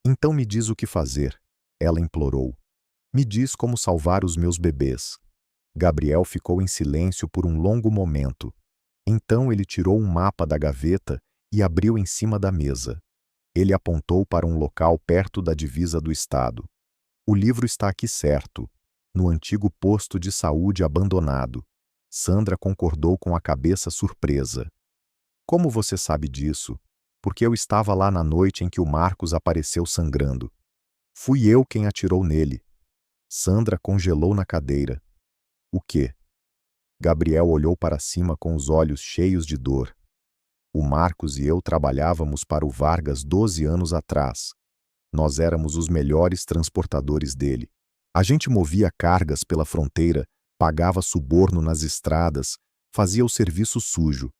Então me diz o que fazer, ela implorou. Me diz como salvar os meus bebês. Gabriel ficou em silêncio por um longo momento. Então ele tirou um mapa da gaveta e abriu em cima da mesa. Ele apontou para um local perto da divisa do estado. O livro está aqui certo, no antigo posto de saúde abandonado. Sandra concordou com a cabeça surpresa. Como você sabe disso? Porque eu estava lá na noite em que o Marcos apareceu sangrando. Fui eu quem atirou nele. Sandra congelou na cadeira. O quê? Gabriel olhou para cima com os olhos cheios de dor. O Marcos e eu trabalhávamos para o Vargas 12 anos atrás. Nós éramos os melhores transportadores dele. A gente movia cargas pela fronteira, pagava suborno nas estradas, fazia o serviço sujo.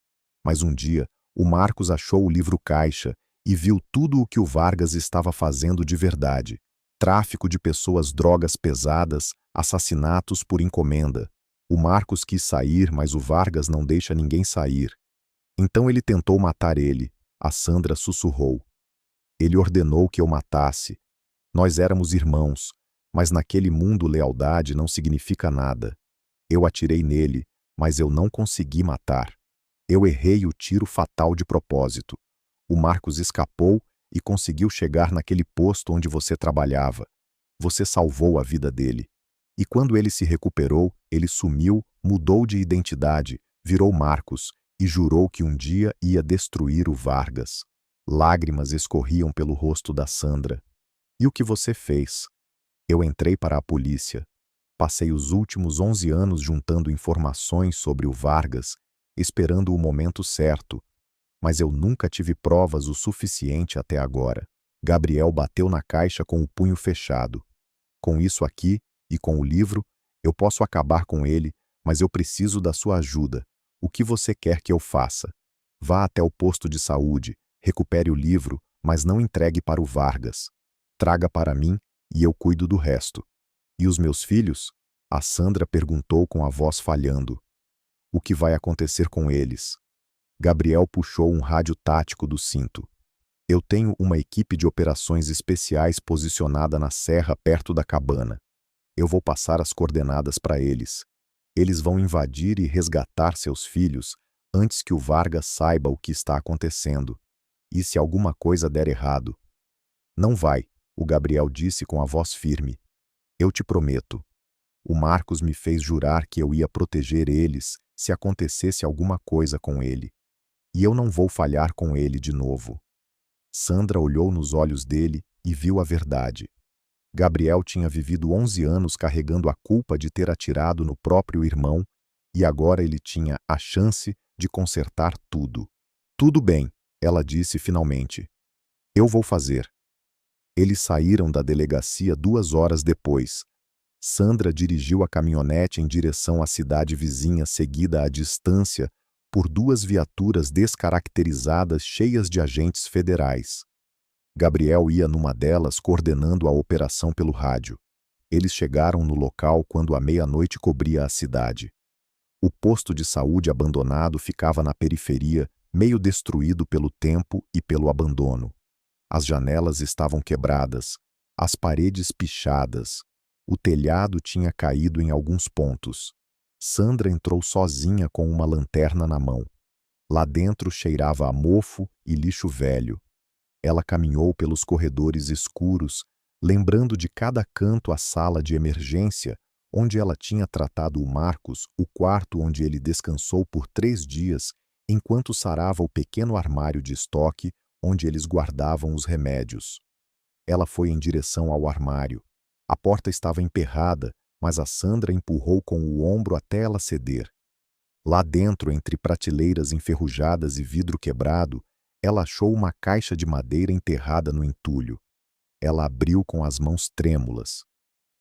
Mas um dia, o Marcos achou o livro-caixa e viu tudo o que o Vargas estava fazendo de verdade. Tráfico de pessoas, drogas pesadas, assassinatos por encomenda. O Marcos quis sair, mas o Vargas não deixa ninguém sair. Então ele tentou matar ele. A Sandra sussurrou. Ele ordenou que eu matasse. Nós éramos irmãos, mas naquele mundo lealdade não significa nada. Eu atirei nele, mas eu não consegui matar. Eu errei o tiro fatal de propósito. O Marcos escapou e conseguiu chegar naquele posto onde você trabalhava. Você salvou a vida dele. E quando ele se recuperou, ele sumiu, mudou de identidade, virou Marcos e jurou que um dia ia destruir o Vargas. Lágrimas escorriam pelo rosto da Sandra. E o que você fez? Eu entrei para a polícia. Passei os últimos 11 anos juntando informações sobre o Vargas, esperando o momento certo, mas eu nunca tive provas o suficiente até agora. Gabriel bateu na caixa com o punho fechado. Com isso aqui e com o livro, eu posso acabar com ele, mas eu preciso da sua ajuda. O que você quer que eu faça? Vá até o posto de saúde, recupere o livro, mas não entregue para o Vargas. Traga para mim e eu cuido do resto. E os meus filhos? A Sandra perguntou com a voz falhando. O que vai acontecer com eles? Gabriel puxou um rádio tático do cinto. Eu tenho uma equipe de operações especiais posicionada na serra perto da cabana. Eu vou passar as coordenadas para eles. Eles vão invadir e resgatar seus filhos antes que o Vargas saiba o que está acontecendo. E se alguma coisa der errado? Não vai, o Gabriel disse com a voz firme. Eu te prometo. O Marcos me fez jurar que eu ia proteger eles se acontecesse alguma coisa com ele. E eu não vou falhar com ele de novo. Sandra olhou nos olhos dele e viu a verdade. Gabriel tinha vivido 11 anos carregando a culpa de ter atirado no próprio irmão e agora ele tinha a chance de consertar tudo. Tudo bem, ela disse finalmente. Eu vou fazer. Eles saíram da delegacia 2 horas depois. Sandra dirigiu a caminhonete em direção à cidade vizinha, seguida à distância por 2 viaturas descaracterizadas cheias de agentes federais. Gabriel ia numa delas coordenando a operação pelo rádio. Eles chegaram no local quando a meia-noite cobria a cidade. O posto de saúde abandonado ficava na periferia, meio destruído pelo tempo e pelo abandono. As janelas estavam quebradas, as paredes pichadas. O telhado tinha caído em alguns pontos. Sandra entrou sozinha com uma lanterna na mão. Lá dentro cheirava a mofo e lixo velho. Ela caminhou pelos corredores escuros, lembrando de cada canto a sala de emergência, onde ela tinha tratado o Marcos, o quarto onde ele descansou por 3 dias, enquanto sarava o pequeno armário de estoque onde eles guardavam os remédios. Ela foi em direção ao armário. A porta estava emperrada, mas a Sandra empurrou com o ombro até ela ceder. Lá dentro, entre prateleiras enferrujadas e vidro quebrado, ela achou uma caixa de madeira enterrada no entulho. Ela abriu com as mãos trêmulas.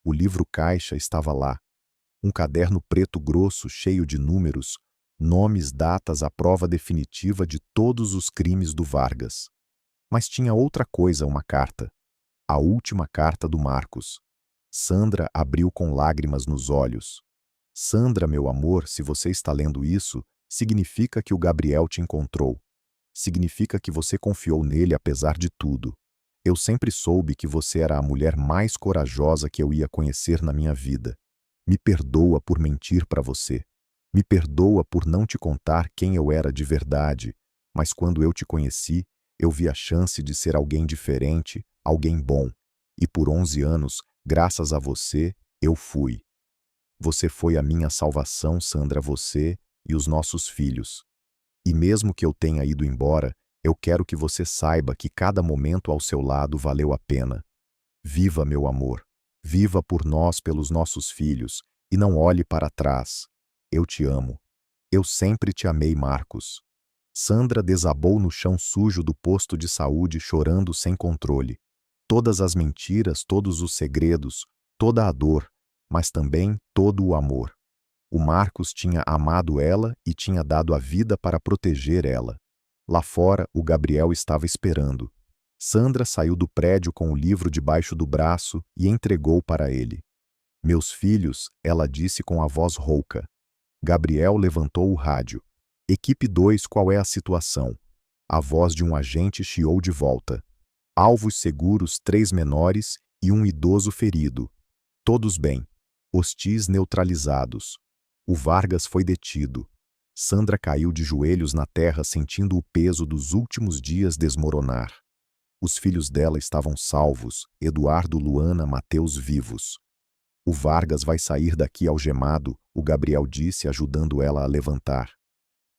O livro-caixa estava lá. Um caderno preto grosso cheio de números, nomes, datas, a prova definitiva de todos os crimes do Vargas. Mas tinha outra coisa, uma carta. A última carta do Marcos. Sandra abriu com lágrimas nos olhos. Sandra, meu amor, se você está lendo isso, significa que o Gabriel te encontrou. Significa que você confiou nele apesar de tudo. Eu sempre soube que você era a mulher mais corajosa que eu ia conhecer na minha vida. Me perdoa por mentir para você. Me perdoa por não te contar quem eu era de verdade, mas quando eu te conheci, eu vi a chance de ser alguém diferente, alguém bom. E por 11 anos, graças a você, eu fui. Você foi a minha salvação, Sandra, você e os nossos filhos. E mesmo que eu tenha ido embora, eu quero que você saiba que cada momento ao seu lado valeu a pena. Viva, meu amor. Viva por nós, pelos nossos filhos, e não olhe para trás. Eu te amo. Eu sempre te amei, Marcos. Sandra desabou no chão sujo do posto de saúde, chorando sem controle. Todas as mentiras, todos os segredos, toda a dor, mas também todo o amor. O Marcos tinha amado ela e tinha dado a vida para proteger ela. Lá fora, o Gabriel estava esperando. Sandra saiu do prédio com o livro debaixo do braço e entregou para ele. Meus filhos, ela disse com a voz rouca. Gabriel levantou o rádio. Equipe 2, qual é a situação? A voz de um agente chiou de volta. Alvos seguros, 3 menores e um idoso ferido. Todos bem. Hostis neutralizados. O Vargas foi detido. Sandra caiu de joelhos na terra, sentindo o peso dos últimos dias desmoronar. Os filhos dela estavam salvos, Eduardo, Luana, Mateus vivos. O Vargas vai sair daqui algemado, o Gabriel disse, ajudando ela a levantar.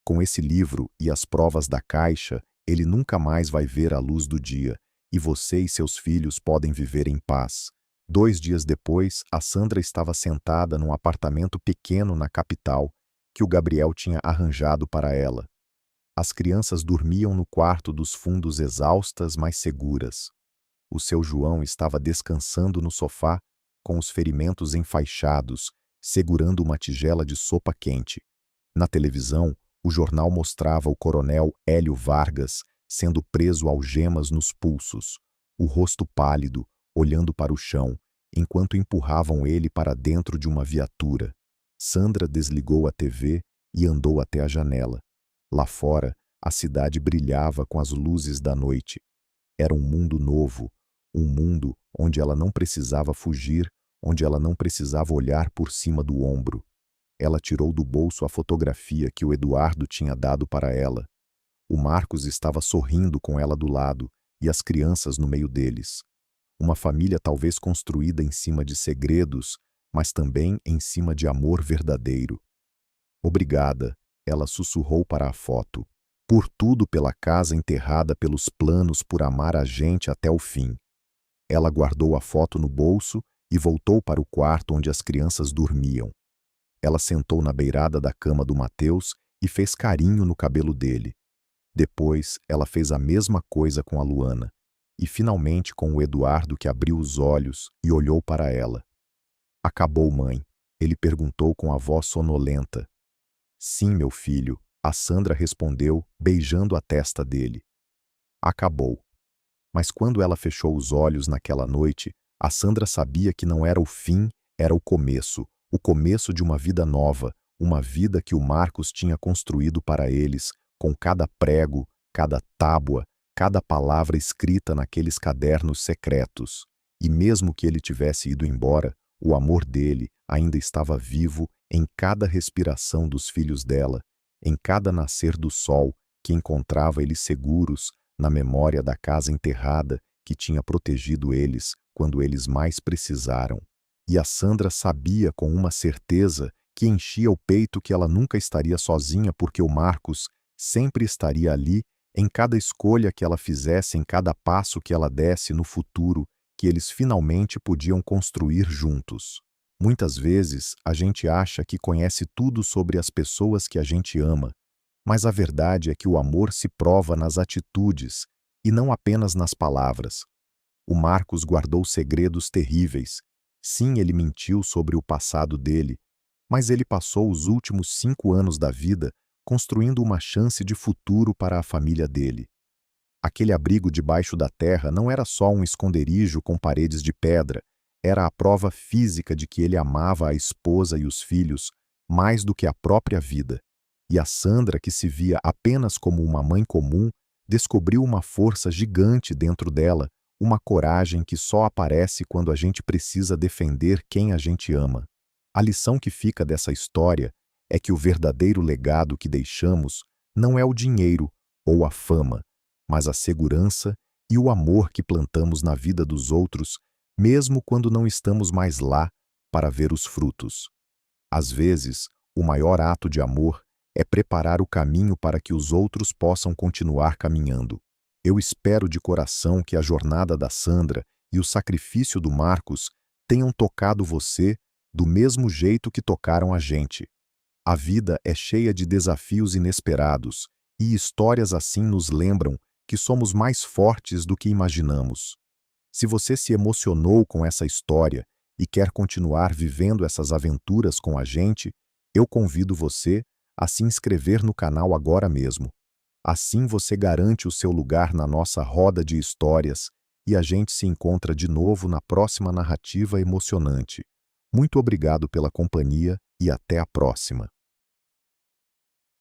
Com esse livro e as provas da caixa, ele nunca mais vai ver a luz do dia, e você e seus filhos podem viver em paz. 2 dias depois, a Sandra estava sentada num apartamento pequeno na capital, que o Gabriel tinha arranjado para ela. As crianças dormiam no quarto dos fundos, exaustas, mas seguras. O seu João estava descansando no sofá, com os ferimentos enfaixados, segurando uma tigela de sopa quente. Na televisão, o jornal mostrava o coronel Hélio Vargas sendo preso algemas nos pulsos, o rosto pálido, olhando para o chão, enquanto empurravam ele para dentro de uma viatura. Sandra desligou a TV e andou até a janela. Lá fora, a cidade brilhava com as luzes da noite. Era um mundo novo, um mundo onde ela não precisava fugir, onde ela não precisava olhar por cima do ombro. Ela tirou do bolso a fotografia que o Eduardo tinha dado para ela. O Marcos estava sorrindo com ela do lado e as crianças no meio deles. Uma família talvez construída em cima de segredos, mas também em cima de amor verdadeiro. Obrigada, ela sussurrou para a foto. Por tudo pela casa enterrada pelos planos por amar a gente até o fim. Ela guardou a foto no bolso e voltou para o quarto onde as crianças dormiam. Ela sentou na beirada da cama do Mateus e fez carinho no cabelo dele. Depois, ela fez a mesma coisa com a Luana. E finalmente com o Eduardo, que abriu os olhos e olhou para ela. Acabou, mãe? Ele perguntou com a voz sonolenta. Sim, meu filho, a Sandra respondeu, beijando a testa dele. Acabou. Mas quando ela fechou os olhos naquela noite, a Sandra sabia que não era o fim, era o começo de uma vida nova, uma vida que o Marcos tinha construído para eles, com cada prego, cada tábua, cada palavra escrita naqueles cadernos secretos. E mesmo que ele tivesse ido embora, o amor dele ainda estava vivo em cada respiração dos filhos dela, em cada nascer do sol que encontrava eles seguros na memória da casa enterrada que tinha protegido eles quando eles mais precisaram. E a Sandra sabia com uma certeza que enchia o peito que ela nunca estaria sozinha porque o Marcos sempre estaria ali em cada escolha que ela fizesse, em cada passo que ela desse no futuro que eles finalmente podiam construir juntos. Muitas vezes a gente acha que conhece tudo sobre as pessoas que a gente ama, mas a verdade é que o amor se prova nas atitudes e não apenas nas palavras. O Marcos guardou segredos terríveis. Sim, ele mentiu sobre o passado dele, mas ele passou os últimos 5 anos da vida construindo uma chance de futuro para a família dele. Aquele abrigo debaixo da terra não era só um esconderijo com paredes de pedra, era a prova física de que ele amava a esposa e os filhos mais do que a própria vida. E a Sandra, que se via apenas como uma mãe comum, descobriu uma força gigante dentro dela, uma coragem que só aparece quando a gente precisa defender quem a gente ama. A lição que fica dessa história é que o verdadeiro legado que deixamos não é o dinheiro ou a fama, mas a segurança e o amor que plantamos na vida dos outros, mesmo quando não estamos mais lá para ver os frutos. Às vezes, o maior ato de amor é preparar o caminho para que os outros possam continuar caminhando. Eu espero de coração que a jornada da Sandra e o sacrifício do Marcos tenham tocado você do mesmo jeito que tocaram a gente. A vida é cheia de desafios inesperados, e histórias assim nos lembram que somos mais fortes do que imaginamos. Se você se emocionou com essa história e quer continuar vivendo essas aventuras com a gente, eu convido você a se inscrever no canal agora mesmo. Assim você garante o seu lugar na nossa roda de histórias e a gente se encontra de novo na próxima narrativa emocionante. Muito obrigado pela companhia e até a próxima.